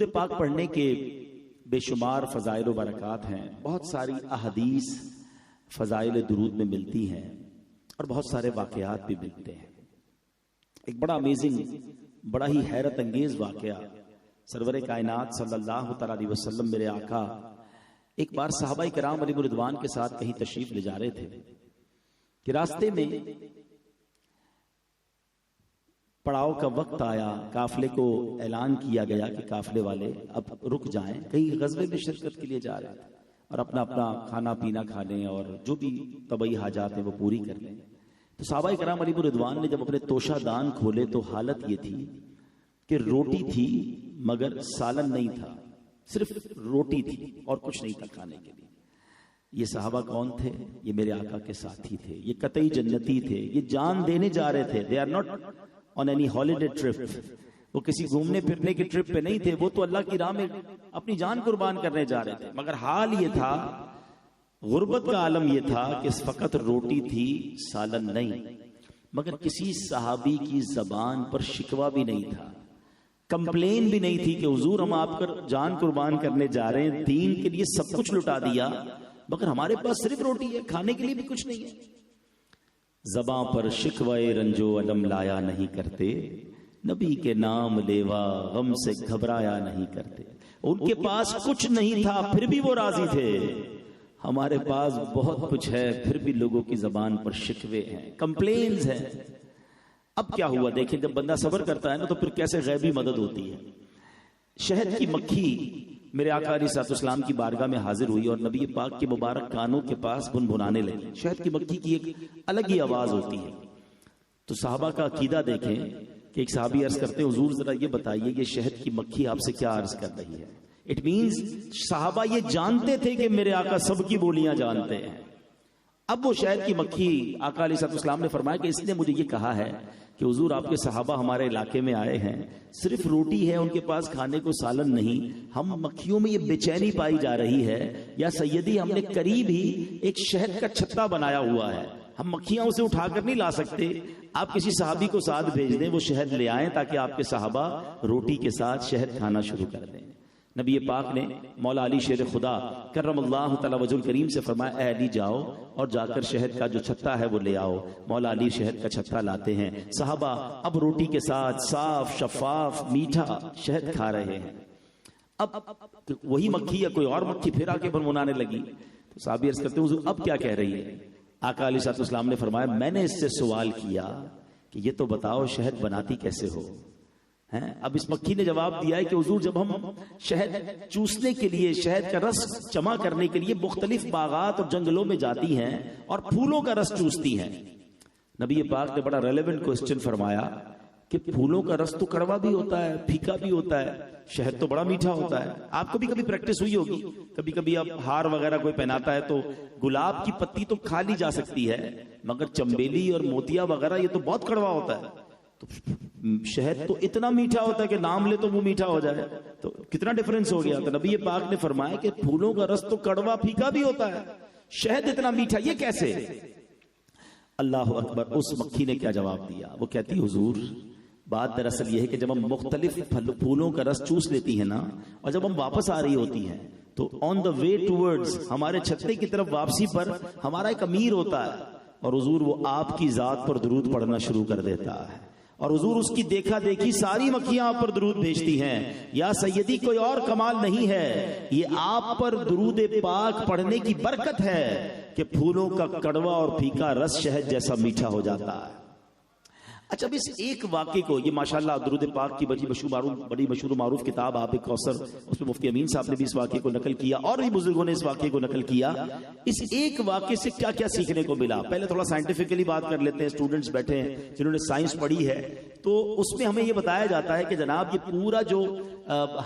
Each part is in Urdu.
درود پاک پڑھنے کے بے شمار فضائل و برکات ہیں، بہت ساری احادیث فضائل درود میں ملتی ہیں اور بہت سارے واقعات بھی ملتے ہیں۔ ایک بڑا امیزنگ، بڑا ہی حیرت انگیز واقعہ، سرور کائنات صلی اللہ تعالی علیہ وسلم میرے آقا ایک بار صحابہ کرام علیہ رضوان کے ساتھ کہیں تشریف لے جا رہے تھے کہ راستے میں پڑاؤ کا وقت آیا، قافلے کو اعلان کیا گیا کہ قافلے والے اب رک جائیں، کہیں غزوے میں شرکت کے لیے جا رہے تھے اور اپنا اپنا کھانا پینا کھا لیں اور جو بھی طبعی حاجات ہیں وہ پوری کر لیں۔ تو صحابہ کرام علیہ رضوان نے جب اپنے توشہ دان کھولے تو حالت یہ تھی کہ روٹی تھی مگر سالن نہیں تھا، صرف روٹی تھی اور کچھ نہیں تھا کھانے کے لیے۔ یہ صحابہ کون تھے؟ یہ میرے آقا کے ساتھی تھے، یہ قطعی جنتی تھے، یہ جان دینے جا رہے تھے۔ They are not on any holiday trip, وہ کسی گھومنے پھرنے کی ٹرپ پہ نہیں تھے، وہ تو اللہ کی راہ میں اپنی جان قربان کرنے جا رہے تھے۔ مگر حال یہ تھا، غربت کا عالم یہ تھا کہ فقط روٹی تھی، سالن نہیں۔ مگر کسی صحابی کی زبان پر شکوہ بھی نہیں تھا، کمپلین بھی نہیں تھی کہ حضور ہم آپ کا جان قربان کرنے جا رہے ہیں، دین کے لیے سب کچھ لٹا دیا مگر ہمارے پاس صرف روٹی ہے، کھانے کے لیے بھی کچھ نہیں ہے۔ زباں پر شکوے رنجو علم لایا نہیں کرتے، نبی کے نام لیوا غم سے گھبرایا نہیں کرتے۔ ان کے پاس کچھ نہیں تھا پھر بھی وہ راضی تھے، ہمارے پاس بہت کچھ ہے پھر بھی لوگوں کی زبان پر شکوے ہیں، کمپلینز ہیں۔ اب کیا ہوا دیکھیں، جب بندہ صبر کرتا ہے نا تو پھر کیسے غیبی مدد ہوتی ہے۔ شہد کی مکھی میرے آقا علیہ الصلوۃ والسلام کی بارگاہ میں حاضر ہوئی اور نبی پاک کے مبارک کانوں کے پاس بنبھنانے لگی۔ شہد کی مکھی کی ایک الگ ہی آواز ہوتی ہے۔ تو صحابہ کا عقیدہ دیکھیں کہ ایک صحابی عرض کرتے ہیں حضور ذرا یہ بتائیے یہ شہد کی مکھی آپ سے کیا عرض کر رہی ہے؟ اٹ مینز صحابہ یہ جانتے تھے کہ میرے آقا سب کی بولیاں جانتے ہیں۔ اب وہ شہد کی مکھی آقا علیہ الصلوۃ والسلام نے فرمایا کہ اس نے مجھے یہ کہا ہے کہ حضور آپ کے صحابہ ہمارے علاقے میں آئے ہیں، صرف روٹی ہے ان کے پاس، کھانے کو سالن نہیں۔ ہم مکھیوں میں یہ بے چینی پائی جا رہی ہے یا سیدی ہم نے قریب ہی ایک شہد کا چھتا بنایا ہوا ہے، ہم مکھیاں اسے اٹھا کر نہیں لا سکتے، آپ کسی صحابی کو ساتھ بھیج دیں وہ شہد لے آئیں تاکہ آپ کے صحابہ روٹی کے ساتھ شہد کھانا شروع کر دیں۔ نبی پاک نے مولا علی شیر خدا کرم اللہ تعالی وجہ الکریم سے فرمایا اے علی جاؤ اور جا کر شہد کا جو چھتا ہے وہ لے آؤ۔ مولا علی شہد کا چھتا لاتے ہیں، صحابہ اب روٹی کے ساتھ صاف شفاف میٹھا شہد کھا رہے ہیں۔ اب وہی مکھی یا کوئی اور مکھی پھر آ کے بنبھنانے لگی تو صحابی عرض کرتے ہیں حضور اب کیا کہہ رہی ہے؟ آقا علیہ الصلوۃ والسلام نے فرمایا میں نے اس سے سوال کیا کہ یہ تو بتاؤ شہد بناتی کیسے ہو؟ اب اس مکھی نے جواب دیا ہے کہ حضور جب ہم شہد چوسنے کے لیے، شہد کا رس جمع کرنے کے لیے مختلف باغات اور جنگلوں میں جاتی ہیں اور پھولوں کا رس چوستی ہیں۔ نبی پاک نے بڑا ریلیونٹ کوسچن فرمایا کہ پھولوں کا رس تو کڑوا بھی ہوتا ہے، پھیکا بھی ہوتا ہے، شہد تو بڑا میٹھا ہوتا ہے۔ آپ کو بھی کبھی پریکٹس ہوئی ہوگی، کبھی کبھی اب ہار وغیرہ کوئی پہناتا ہے تو گلاب کی پتی تو کھا لی جا سکتی ہے مگر چمبیلی اور موتیا وغیرہ یہ تو بہت کڑوا ہوتا ہے۔ تو شہد تو اتنا میٹھا ہوتا ہے کہ نام لے تو وہ میٹھا ہو جائے، تو کتنا ڈیفرنس ہو گیا۔ تو نبی پاک نے فرمایا کہ پھولوں کا رس تو کڑوا پھیکا بھی ہوتا ہے، شہد اتنا میٹھا یہ کیسے؟ اللہ اکبر۔ اس مکھی نے کیا جواب دیا؟ وہ کہتی حضور بات دراصل یہ ہے کہ جب ہم مختلف پھولوں کا رس چوس لیتی ہیں نا اور جب ہم واپس آ رہی ہوتی ہیں تو آن دا وے ٹورڈز ہمارے چھتے کی طرف واپسی پر ہمارا ایک امیر ہوتا ہے اور حضور وہ آپ کی ذات پر درود پڑھنا شروع کر دیتا ہے اور حضور اس کی دیکھا دیکھی ساری مکھیاں آپ پر درود بھیجتی ہیں۔ یا سیدی کوئی اور کمال نہیں ہے، یہ آپ پر درود پاک پڑھنے کی برکت ہے کہ پھولوں کا کڑوا اور پھیکا رس شہد جیسا میٹھا ہو جاتا ہے۔ اچھا اب اس ایک واقعے کو، یہ ماشاءاللہ درود پاک کی بڑی مشہور و معروف کتاب آب کوثر، اس میں مفتی امین صاحب نے بھی اس واقعے کو نقل کیا اور بھی بزرگوں نے اس واقعے کو نقل کیا۔ اس ایک واقعے سے کیا کیا سیکھنے کو ملا؟ پہلے تھوڑا سائنٹیفکلی بات کر لیتے ہیں، اسٹوڈنٹس بیٹھے ہیں جنہوں نے سائنس پڑھی ہے تو اس میں ہمیں یہ بتایا جاتا ہے کہ جناب یہ پورا جو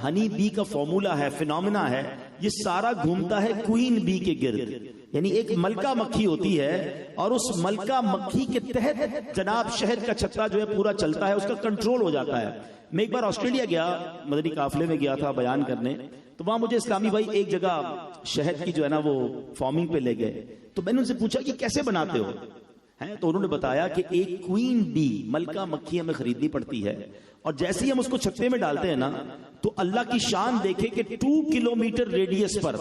ہنی بی کا فارمولا ہے، فینومینا ہے، یہ سارا گھومتا ہے کوئین بی کے گرد، یعنی ایک ملکہ مکھی ہوتی ہے اور اس ملکہ مکھی کے تحت جناب شہد کا چھتا جو ہے پورا چلتا ہے، اس کا کنٹرول ہو جاتا ہے۔ میں ایک بار آسٹریلیا گیا، مدنی قافلے میں گیا تھا بیان کرنے، تو وہاں مجھے اسلامی بھائی ایک جگہ شہد کی جو ہے نا وہ فارمنگ پہ لے گئے، تو میں نے ان سے پوچھا کہ کیسے بناتے ہو؟ تو انہوں نے بتایا کہ ایک کوئین بی ملکہ مکھی ہمیں خریدنی پڑتی ہے اور جیسے ہی ہم اس کو چھتے میں ڈالتے ہیں نا تو اللہ کی شان دیکھیں کہ 2 کلومیٹر ریڈیس پر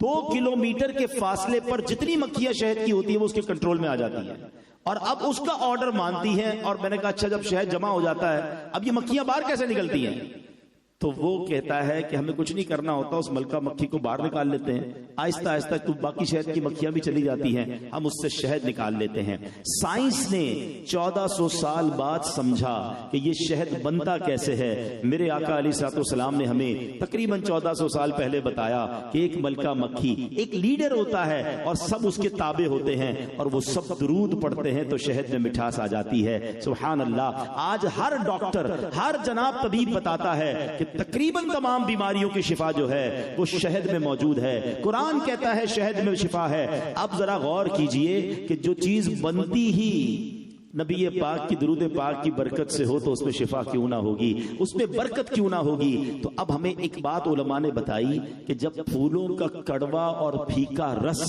2 کلومیٹر کے فاصلے پر جتنی مکھیاں شہد کی ہوتی ہیں وہ اس کے کنٹرول میں آ جاتی ہیں اور اب اس کا آرڈر مانتی ہیں. اور میں نے کہا اچھا جب شہد جمع ہو جاتا ہے اب یہ مکھیاں باہر کیسے نکلتی ہیں؟ تو وہ کہتا ہے کہ ہمیں کچھ نہیں کرنا ہوتا, اس ملکہ مکھی کو باہر نکال لیتے ہیں, آہستہ آہستہ تو باقی شہد کی مکھیاں بھی چلی جاتی ہیں, ہم اس سے شہد نکال لیتے ہیں. سائنس نے 1400 سال بعد سمجھا کہ یہ شہد بنتا کیسے ہے. میرے آقا علیہ الصلوۃ والسلام نے ہمیں تقریباً 1400 سال پہلے بتایا کہ ایک ملکہ مکھی ایک لیڈر ہوتا ہے اور سب اس کے تابع ہوتے ہیں اور وہ سب درود پڑھتے ہیں تو شہد میں مٹھاس آ جاتی ہے. سبحان اللہ. آج ہر ڈاکٹر, ہر جناب طبیب بتاتا ہے کہ تقریباً تمام بیماریوں کی شفا جو ہے وہ شہد میں موجود ہے. قرآن کہتا ہے شہد میں شفا ہے. اب ذرا غور کیجئے کہ جو چیز بنتی ہی نبی پاک کی درود پاک کی برکت سے ہو تو اس میں شفا کیوں نہ ہوگی, اس میں برکت کیوں نہ ہوگی. تو اب ہمیں ایک بات علماء نے بتائی کہ جب پھولوں کا کڑوا اور پھیکا رس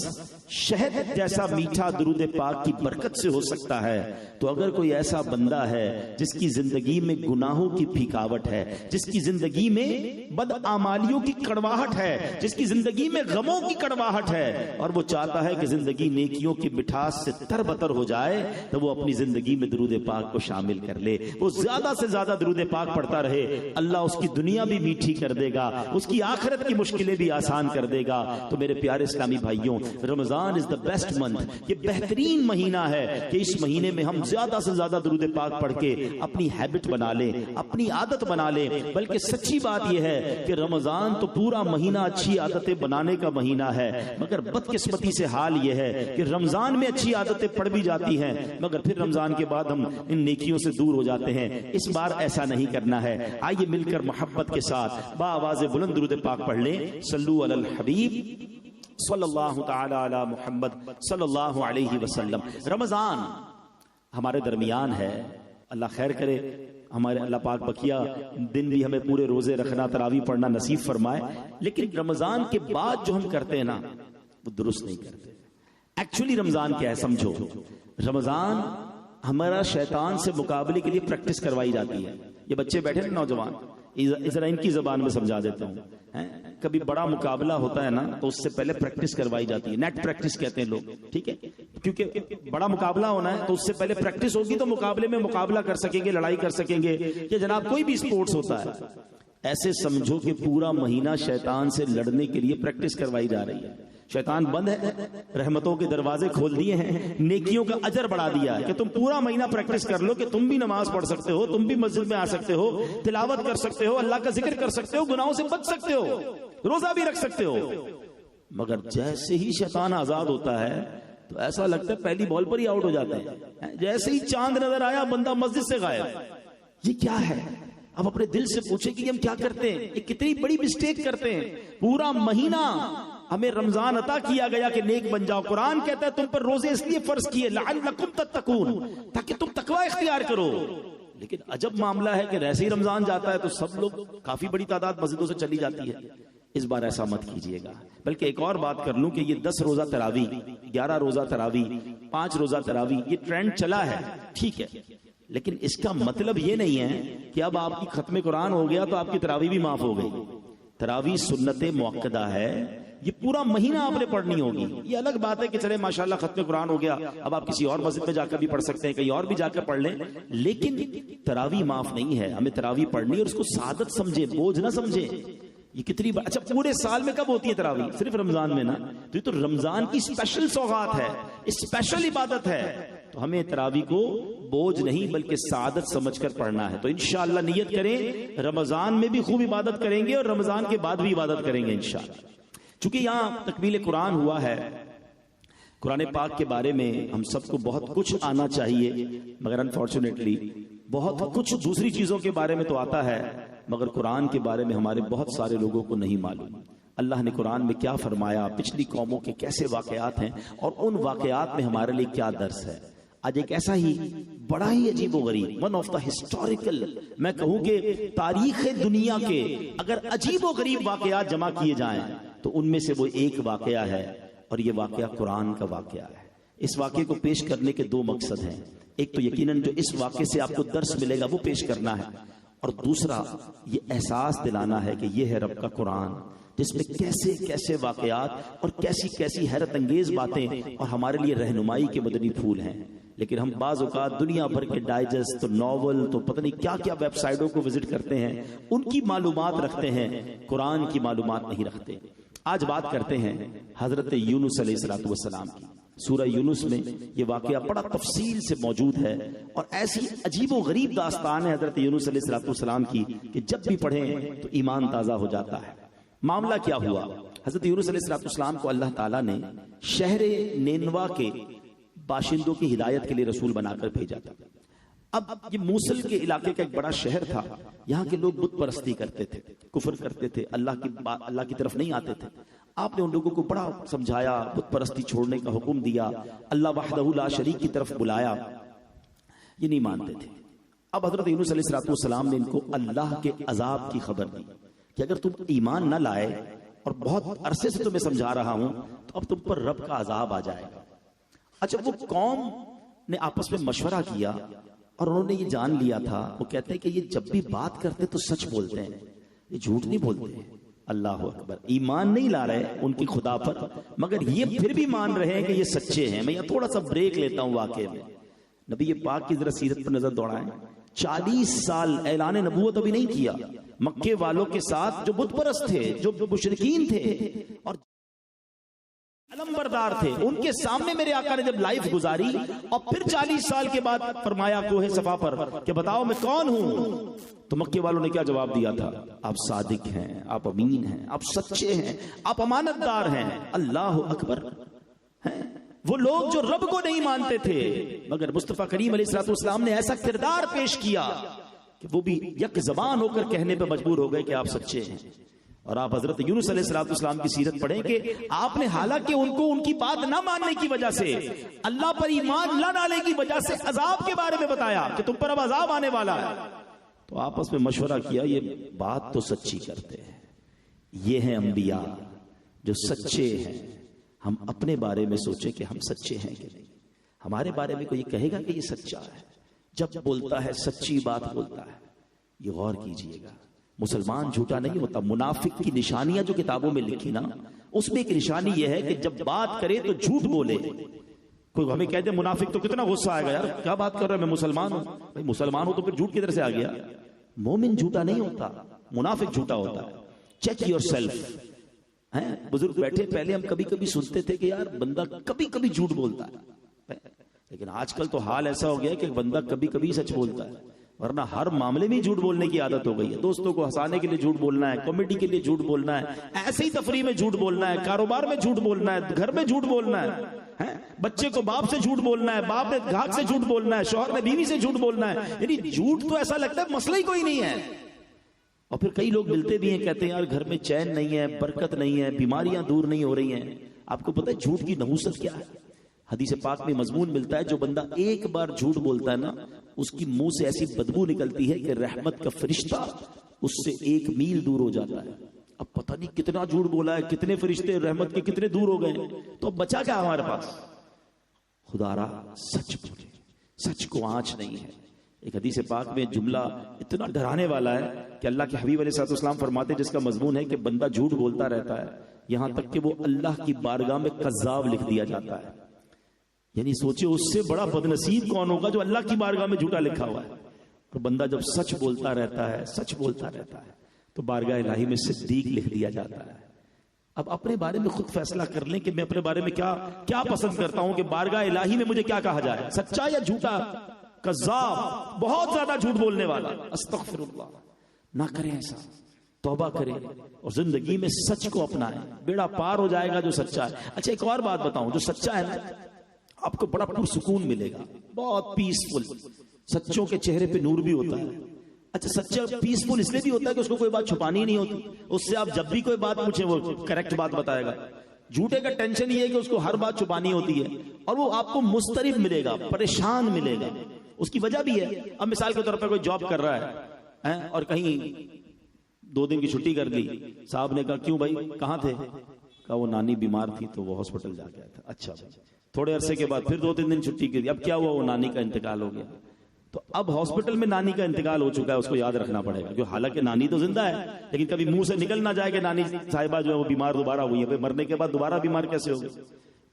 شہد جیسا میٹھا درود پاک کی برکت سے ہو سکتا ہے تو اگر کوئی ایسا بندہ ہے جس کی زندگی میں گناہوں کی پھیکاوٹ ہے, جس کی زندگی میں بدعمالیوں کی کڑواہٹ ہے, جس کی زندگی میں غموں کی کڑواہٹ ہے اور وہ چاہتا ہے کہ زندگی نیکیوں کی مٹھاس سے تر بتر ہو جائے تو وہ اپنی زندگی میں درود پاک کو شامل کر لے. وہ زیادہ سے زیادہ درود پاک پڑھتا رہے, اللہ اس کی دنیا بھی میٹھی کر دے گا, اس کی آخرت کی مشکلیں بھی آسان کر دے گا. تو میرے پیارے اسلامی بھائیوں, رمضان از دا بیسٹ منتھ. یہ بہترین مہینہ ہے کہ اس مہینے میں ہم زیادہ سے زیادہ درود پاک پڑھ کے اپنی ہیبٹ بنا لیں, اپنی عادت بنا لیں. بلکہ سچی بات یہ ہے کہ رمضان تو پورا مہینہ اچھی عادتیں بنانے کا مہینہ ہے, مگر بدقسمتی سے حال یہ ہے کہ رمضان میں اچھی عادتیں پڑھ بھی جاتی ہیں مگر پھر رمضان کے بعد ہم ان نیکیوں سے دور ہو جاتے ہیں. اس بار ایسا نہیں کرنا ہے. آئیے مل کر محبت کے ساتھ بآواز بلند درود پاک پڑھ لیں. صلو علی الحبیب صلی اللہ تعالی علی محمد صلی اللہ علیہ وسلم. رمضان ہمارے درمیان ہے, اللہ خیر کرے. ہمارے اللہ پاک بقیہ دن بھی ہمیں پورے روزے رکھنا, تراویح پڑھنا نصیب فرمائے. لیکن رمضان کے بعد جو ہم کرتے ہیں نا وہ درست نہیں کرتے. ایکچولی رمضان کیا ہے سمجھو. رمضان ہمارا شیطان سے مقابلے کے لیے پریکٹس کروائی جاتی ہے. یہ بچے بیٹھے نا نوجوان, ذرا ان کی زبان میں سمجھا دیتا ہوں. کبھی بڑا مقابلہ ہوتا ہے نا تو اس سے پہلے پریکٹس کروائی جاتی ہے. نیٹ پریکٹس کہتے ہیں لوگ, ٹھیک ہے, کیونکہ بڑا مقابلہ ہونا ہے تو اس سے پہلے پریکٹس ہوگی تو مقابلے میں مقابلہ کر سکیں گے, لڑائی کر سکیں گے. یا جناب کوئی بھی سپورٹس ہوتا ہے, ایسے سمجھو کہ پورا مہینہ شیطان سے لڑنے کے لیے پریکٹس کروائی جا رہی ہے. شیطان بند ہے, رحمتوں کے دروازے کھول دیے ہیں, نیکیوں کا اجر بڑھا دیا ہے کہ تم پورا مہینہ پریکٹس کر لو کہ تم بھی نماز پڑھ سکتے ہو, تم بھی مسجد میں آ سکتے ہو, تلاوت کر سکتے ہو, اللہ کا ذکر کر سکتے ہو, گناہوں سے بچ سکتے ہو, روزہ بھی رکھ سکتے ہو. مگر جیسے ہی شیطان آزاد ہوتا ہے تو ایسا لگتا ہے پہلی بال پر ہی آؤٹ ہو جاتے ہیں. جیسے ہی چاند نظر آیا بندہ مسجد سے غائب. یہ کیا ہے؟ اب اپنے دل سے پوچھیں کہ ہم کیا کرتے ہیں, یہ کتنی بڑی مسٹیک کرتے ہیں. پورا مہینہ ہمیں رمضان عطا کیا گیا کہ نیک بن جاؤ. قرآن کہتا ہے تم پر روزے اس لیے فرض کیے لعلکم تتقون, تاکہ تم تقوی اختیار کرو. لیکن عجب معاملہ ہے کہ ایسے ہی رمضان جاتا ہے تو سب لوگ, کافی بڑی تعداد مسجدوں سے چلی جاتی ہے. اس بار ایسا مت کیجئے گا. بلکہ ایک اور بات کر لوں کہ یہ 10 روزہ تراویح, 11 روزہ تراویح, 5 روزہ تراویح یہ ٹرینڈ چلا ہے, ٹھیک ہے, لیکن اس کا مطلب یہ نہیں ہے کہ اب آپ کی ختم قرآن ہو گیا تو آپ کی تراویح بھی معاف ہو گئی. تراویح سنت موقدہ ہے, یہ پورا مہینہ آپ نے پڑھنی ہوگی. یہ الگ بات ہے کہ چلے ماشاءاللہ ختم قرآن ہو گیا, اب آپ کسی اور مسجد میں جا کر بھی پڑھ سکتے ہیں, کہیں اور بھی جا کر پڑھ لیں, لیکن تراویح معاف نہیں ہے. ہمیں تراویح پڑھنی اور اس کو سعادت سمجھے, بوجھ نہ سمجھے. یہ کتنی اچھا پورے سال میں کب ہوتی ہے تراویح؟ صرف رمضان میں نا. تو یہ تو رمضان کی اسپیشل سوغات ہے, اسپیشل عبادت ہے. تو ہمیں تراویح کو بوجھ نہیں بلکہ سعادت سمجھ کر پڑھنا ہے. تو انشاءاللہ نیت کریں رمضان میں بھی خوب عبادت کریں گے اور رمضان کے بعد بھی عبادت کریں گے انشاءاللہ. چونکہ یہاں تکمیل قرآن ہوا ہے, قرآن پاک کے بارے میں ہم سب کو بہت کچھ آنا چاہیے, مگر انفارچونیٹلی بہت کچھ دوسری چیزوں کے بارے میں تو آتا ہے, مگر قرآن کے بارے میں ہمارے بہت سارے لوگوں کو نہیں معلوم. اللہ نے قرآن میں کیا فرمایا, پچھلی قوموں کے کیسے واقعات ہیں اور ان واقعات میں ہمارے لیے کیا درس ہے. آج ایک ایسا ہی بڑا ہی عجیب و غریب, ون آف دا ہسٹوریکل, میں کہوں کہ تاریخ دنیا کے اگر عجیب و غریب واقعات جمع کیے جائیں تو ان میں سے وہ ایک واقعہ ہے, اور یہ واقعہ قرآن کا واقعہ ہے. اس واقعے کو پیش کرنے کے 2 مقصد ہیں. ایک تو یقیناً جو اس واقعے سے آپ کو درس ملے گا وہ پیش کرنا ہے, اور دوسرا یہ احساس دلانا ہے کہ یہ ہے رب کا قرآن، جس میں کیسے کیسے واقعات اور کیسی کیسی حیرت انگیز باتیں اور ہمارے لیے رہنمائی کے مدنی پھول ہیں. لیکن ہم بعض اوقات دنیا بھر کے ڈائجسٹ تو ناول تو پتہ نہیں کیا کیا ویب سائٹوں کو وزٹ کرتے ہیں، ان کی معلومات رکھتے ہیں، قرآن کی معلومات نہیں رکھتے. آج بات کرتے ہیں حضرت یونس علیہ السلام کی. سورہ یونس میں یہ واقعہ بڑا تفصیل سے موجود ہے اور ایسی عجیب و غریب داستان ہے حضرت یونس علیہ السلام کی کہ جب بھی پڑھیں تو ایمان تازہ ہو جاتا ہے. معاملہ کیا ہوا؟ حضرت یونس علیہ السلام کو اللہ تعالیٰ نے شہر نینوا کے باشندوں کی ہدایت کے لیے رسول بنا کر بھیجا تھا. اب یہ موصل کے علاقے کا ایک بڑا شہر تھا. یہاں کے لوگ بت پرستی کرتے تھے، کفر کرتے تھے، اللہ کی طرف نہیں آتے تھے. آپ نے ان لوگوں کو بڑا سمجھایا، بت پرستی چھوڑنے کا حکم دیا، اللہ وحدہ لا شریک کی طرف بلایا. یہ نہیں مانتے تھے. اب حضرت یونس علیہ السلام نے ان کو اللہ کے عذاب کی خبر دی کہ اگر تم ایمان نہ لائے اور بہت عرصے سے تمہیں سمجھا رہا ہوں تو اب تم پر رب کا عذاب آ جائے گا. اچھا، وہ قوم نے آپس میں مشورہ کیا اور انہوں نے یہ جان لیا تھا، وہ کہتے ہیں کہ یہ جب بھی بات کرتے تو سچ بولتے ہیں، یہ جھوٹ نہیں بولتے. اللہ اکبر. ایمان نہیں لا رہے ان کی خدا پر، مگر یہ پھر بھی مان رہے ہیں کہ یہ سچے ہیں. میں یہ تھوڑا سا بریک لیتا ہوں واقعے میں. نبی پاک کی ذرا سیرت پر نظر دوڑائیں. 40 سال اعلان نبوت ابھی نہیں کیا. مکے والوں کے ساتھ جو بت پرست تھے، جو مشرکین تھے اور علمبردار تھے، ان کے سامنے میرے آقا نے جب لائف گزاری اور پھر 40 سال کے بعد فرمایا کوہ صفا پر کہ بتاؤ میں کون ہوں، تو مکے والوں نے کیا جواب دیا تھا؟ آپ صادق ہیں، آپ امین ہیں، آپ سچے ہیں، آپ امانت دار ہیں. اللہ اکبر. وہ لوگ جو رب کو نہیں مانتے تھے، مگر مصطفیٰ کریم علیہ السلام نے ایسا کردار پیش کیا کہ وہ بھی یک زبان ہو کر کہنے پہ مجبور ہو گئے کہ آپ سچے ہیں. اور آپ حضرت یونس علیہ السلام کی سیرت پڑھیں کہ آپ نے حالانکہ ان کو ان کی بات نہ ماننے کی وجہ سے، اللہ پر ایمان نہ ڈالنے کی وجہ سے عذاب کے بارے میں بتایا کہ تم پر اب عذاب آنے والا ہے، تو آپس میں مشورہ کیا یہ بات تو سچی کرتے ہیں، یہ ہیں انبیاء جو سچے ہیں. ہم اپنے بارے میں سوچیں کہ ہم سچے ہیں کہ نہیں. ہمارے بارے میں کوئی کہے گا کہ یہ سچا ہے، جب بولتا ہے سچی بات بولتا ہے. یہ غور کیجئے گا. مسلمان جھوٹا نہیں ہوتا. منافق کی نشانیاں جو کتابوں میں لکھی نا، اس میں ایک نشانی یہ ہے کہ جب بات کرے تو جھوٹ بولے. کوئی ہمیں کہہ دے منافق تو کتنا غصہ آئے گا، یار کیا بات کر رہا ہے، میں مسلمان ہوں. بھائی مسلمان ہو تو پھر جھوٹ کدھر سے آ گیا؟ مومن جھوٹا نہیں ہوتا، منافق جھوٹا ہوتا ہے. Check your self. بزرگ بیٹھے، پہلے ہم کبھی کبھی سنتے تھے کہ یار بندہ کبھی کبھی جھوٹ بولتا ہے، لیکن آج کل تو حال ایسا ہو گیا ہے کہ بندہ کبھی کبھی سچ بولتا ہے، ورنہ ہر معاملے میں جھوٹ بولنے کی عادت ہو گئی ہے. دوستوں کو ہنسانے کے لیے جھوٹ بولنا ہے، کامیڈی کے لیے جھوٹ بولنا ہے، ایسے ہی تفریح میں جھوٹ بولنا ہے، کاروبار میں جھوٹ بولنا ہے، گھر میں جھوٹ بولنا ہے، بچے کو باپ سے جھوٹ بولنا ہے، باپ نے گھاٹ سے جھوٹ بولنا ہے، شوہر نے بیوی سے جھوٹ بولنا ہے. یعنی جھوٹ تو ایسا لگتا ہے مسئلہ ہی کوئی نہیں ہے. اور پھر کئی لوگ ملتے بھی ہیں، کہتے ہیں یار گھر میں چین نہیں ہے، برکت نہیں ہے، بیماریاں دور نہیں ہو رہی ہیں. آپ کو پتہ ہے جھوٹ کی نحوست کیا ہے؟ حدیث پاک میں مضمون ملتا ہے جو بندہ ایک بار جھوٹ بولتا ہے نا، اس کی منہ سے ایسی بدبو نکلتی ہے کہ رحمت کا فرشتہ اس سے 1 میل دور ہو جاتا ہے. اب پتہ نہیں کتنا جھوٹ بولا ہے، کتنے فرشتے رحمت کے کتنے دور ہو گئے، تو اب بچا کیا ہمارے پاس؟ خدا را سچ بولے، سچ کو آنچ نہیں ہے. ایک حدیث پاک میں جملہ اتنا ڈرانے والا ہے کہ اللہ کے حبیب علیہ السلام فرماتے ہیں، جس کا مضمون ہے کہ بندہ جھوٹ بولتا رہتا ہے یہاں تک کہ وہ اللہ کی بارگاہ میں کذاب لکھ دیا جاتا ہے. یعنی سوچے اس سے بڑا بدنصیب کون ہوگا جو اللہ کی بارگاہ میں جھوٹا لکھا ہوا ہے. اور بندہ جب سچ بولتا رہتا ہے، سچ بولتا رہتا ہے، تو بارگاہ الہی میں صدیق لکھ دیا جاتا ہے. اب اپنے بارے میں خود فیصلہ کر لیں کہ میں اپنے بارے میں کیا پسند کرتا ہوں، کہ بارگاہ الہی میں مجھے کیا کہا جائے، سچا یا جھوٹا؟ کذاب، بہت زیادہ جھوٹ بولنے والا. استغفر اللہ. نہ کریں ایسا، توبہ کریں اور زندگی میں سچ کو اپنائیں. بیڑا پار ہو جائے گا جو سچا ہے. اچھا ایک اور بات بتاؤں، جو سچا ہے نا آپ کو بڑا پرسکون ملے گا، بہت پیسفل. سچوں کے چہرے پہ نور بھی ہوتا ہے. اچھا سچا پیسفل اس لیے بھی ہوتا ہے کہ اس کو کوئی بات چھپانی نہیں ہوتی، اس سے آپ جب بھی کوئی بات پوچھیں وہ کریکٹ بات بتائے گا. جھوٹے کا ٹینشن یہ ہے کہ اس کو ہر بات چھپانی ہوتی ہے اور وہ آپ کو مضطرب ملے گا، پریشان ملے گا. اس کی وجہ بھی ہے. اب مثال کے طور پر کوئی جاب کر رہا ہے اور کہیں 2 دن کی چھٹی کر دی. صاحب نے کہا کیوں بھائی کہاں تھے؟ کہا وہ نانی بیمار تھی تو وہ ہاسپٹل جا کے آیا تھا. اچھا تھوڑے عرصے کے بعد پھر 2-3 دن چھٹی کی. اب کیا ہوا؟ وہ نانی کا انتقال ہو گیا. تو اب ہاسپٹل میں نانی کا انتقال ہو چکا ہے، اس کو یاد رکھنا پڑے گا، کیونکہ حالانکہ نانی تو زندہ ہے لیکن کبھی منہ سے نکل نہ جائے کہ نانی صاحبہ جو ہے وہ بیمار دوبارہ ہوئی ہے، مرنے کے بعد دوبارہ بیمار کیسے ہوگی؟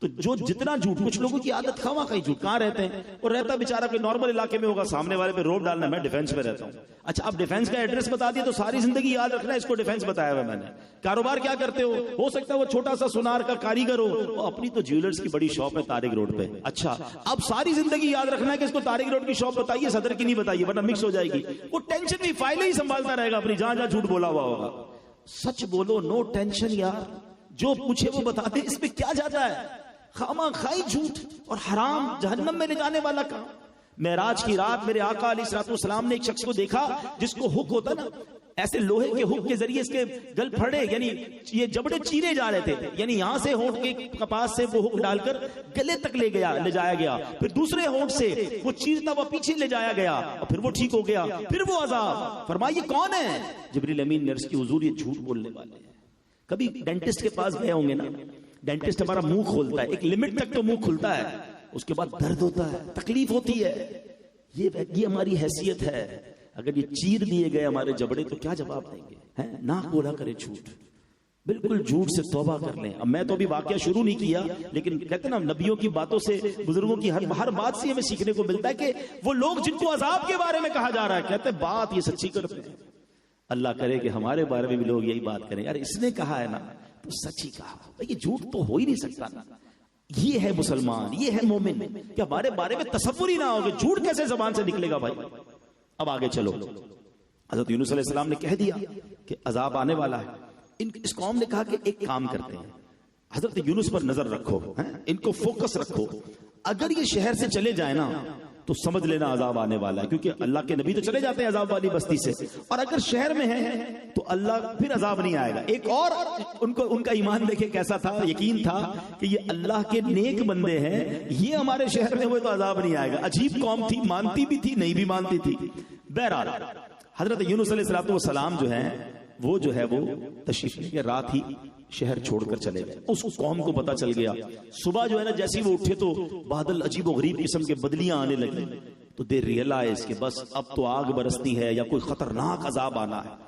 تو جو جتنا جھوٹ، کچھ لوگوں کی عادت خواہ خواہ جھوٹ، کہاں رہتے ہیں اور رہتا بیچارہ کوئی نارمل علاقے میں ہوگا، سامنے والے پہ روب ڈالنا، میں ڈیفینس میں رہتا ہوں، اچھا اب ڈیفینس کا ایڈریس بتا دیا تو ساری زندگی یاد رکھنا ہے اس کو ڈیفینس بتایا ہوا میں نے۔ کاروبار کیا کرتے ہو سکتا ہے وہ چھوٹا سا سونار کا کاریگر ہو، اپنی تو جیولرز کی بڑی شاپ ہے طارق روڈ پہ، اچھا اب ساری زندگی یاد رکھنا ہے کہ اس کو طارق روڈ کی شاپ بتائیے، صدر کی نہیں بتائیے ورنہ مکس ہو جائے گی، وہ ٹینشن بھی فائلیں ہی سنبھالتا رہے گا اپنی، جہاں جہاں جھوٹ بولا ہوا ہوگا۔ سچ بولو، نو ٹینشن یار، جو پوچھے وہ بتا دے، اس میں کیا جاتا ہے؟ خامہ خائی جھوٹ اور حرام جہنم میں لے جانے والا کام۔ معراج کی رات میرے آقا علیہ الصلوۃ والسلام نے ایک شخص کو دیکھا جس کو ہک ہوتا نا، ایسے لوہے کے ہک کے ذریعے اس کے گل پھڑے، یعنی یہ جبڑے چیرے جا رہے تھے، یعنی یہاں سے ہونٹ کے پاس سے وہ ہک ڈال کر گلے تک لے جایا گیا، پھر دوسرے ہونٹ سے وہ چیرتا وہ پیچھے لے جایا گیا اور پھر وہ ٹھیک ہو گیا، پھر وہ عذاب۔ فرمایا یہ کون ہے؟ جبریل امین نے عرض کی حضور یہ جھوٹ بولنے والے ہیں۔ کبھی ڈینٹسٹ کے پاس گئے ہوں گے نا، ڈینٹسٹ ہمارا منہ کھولتا ہے، ایک لمٹ تک تو منہ کھلتا ہے، اس کے بعد درد ہوتا ہے، تکلیف ہوتی ہے، یہ ہماری حیثیت ہے۔ اگر یہ چیر دیے گئے ہمارے جبڑے تو کیا جواب دیں گے؟ نہ بولا کرے جھوٹ، بالکل جھوٹ سے توبہ کر لیں۔ اب میں تو ابھی واقعہ شروع نہیں کیا، لیکن کہتے نا نبیوں کی باتوں سے، بزرگوں کی ہر بات سے ہمیں سیکھنے کو ملتا ہے کہ وہ لوگ جن کو عذاب کے بارے میں کہا جا رہا ہے کہتے ہیں بات یہ سچی کرتے ہیں۔ اللہ کرے کہ ہمارے بارے میں بھی لوگ یہی بات کریں، یار اس نے کہا ہے نا تو سچ ہی کہا، یہ جھوٹ تو ہو ہی نہیں سکتا نا۔ یہ ہے مسلمان، یہ ہے مومن کہ ہمارے بارے میں تصور ہی نہ ہو کہ جھوٹ کیسے زبان سے نکلے گا بھائی۔ اب آگے چلو، حضرت یونس علیہ السلام نے کہہ دیا کہ عذاب آنے والا ہے۔ اس قوم نے کہا کہ ایک کام کرتے ہیں، حضرت یونس پر نظر رکھو، ان کو فوکس رکھو، اگر یہ شہر سے چلے جائیں نا تو سمجھ لینا عذاب آنے والا ہے، کیونکہ اللہ کے نبی تو چلے جاتے ہیں عذاب والی بستی سے، اور اگر شہر میں ہیں تو اللہ پھر عذاب نہیں آئے گا۔ ایک اور ان کا ایمان دیکھے کیسا تھا، یقین تھا کہ یہ اللہ کے نیک بندے ہیں، یہ ہمارے شہر میں ہوئے تو عذاب نہیں آئے گا۔ عجیب قوم تھی، مانتی بھی تھی نہیں بھی مانتی تھی۔ بہرحال حضرت یونس علیہ السلام جو ہیں وہ تشریف لے کے رات ہی شہر چھوڑ کر چلے گئے۔ اس قوم کو پتا چل گیا، صبح جو ہے نا جیسے وہ اٹھے تو بادل عجیب و غریب قسم کے بدلیاں آنے لگی، تو دے ریئلائز کہ بس اب تو آگ برستی ہے یا کوئی خطرناک عذاب آنا ہے۔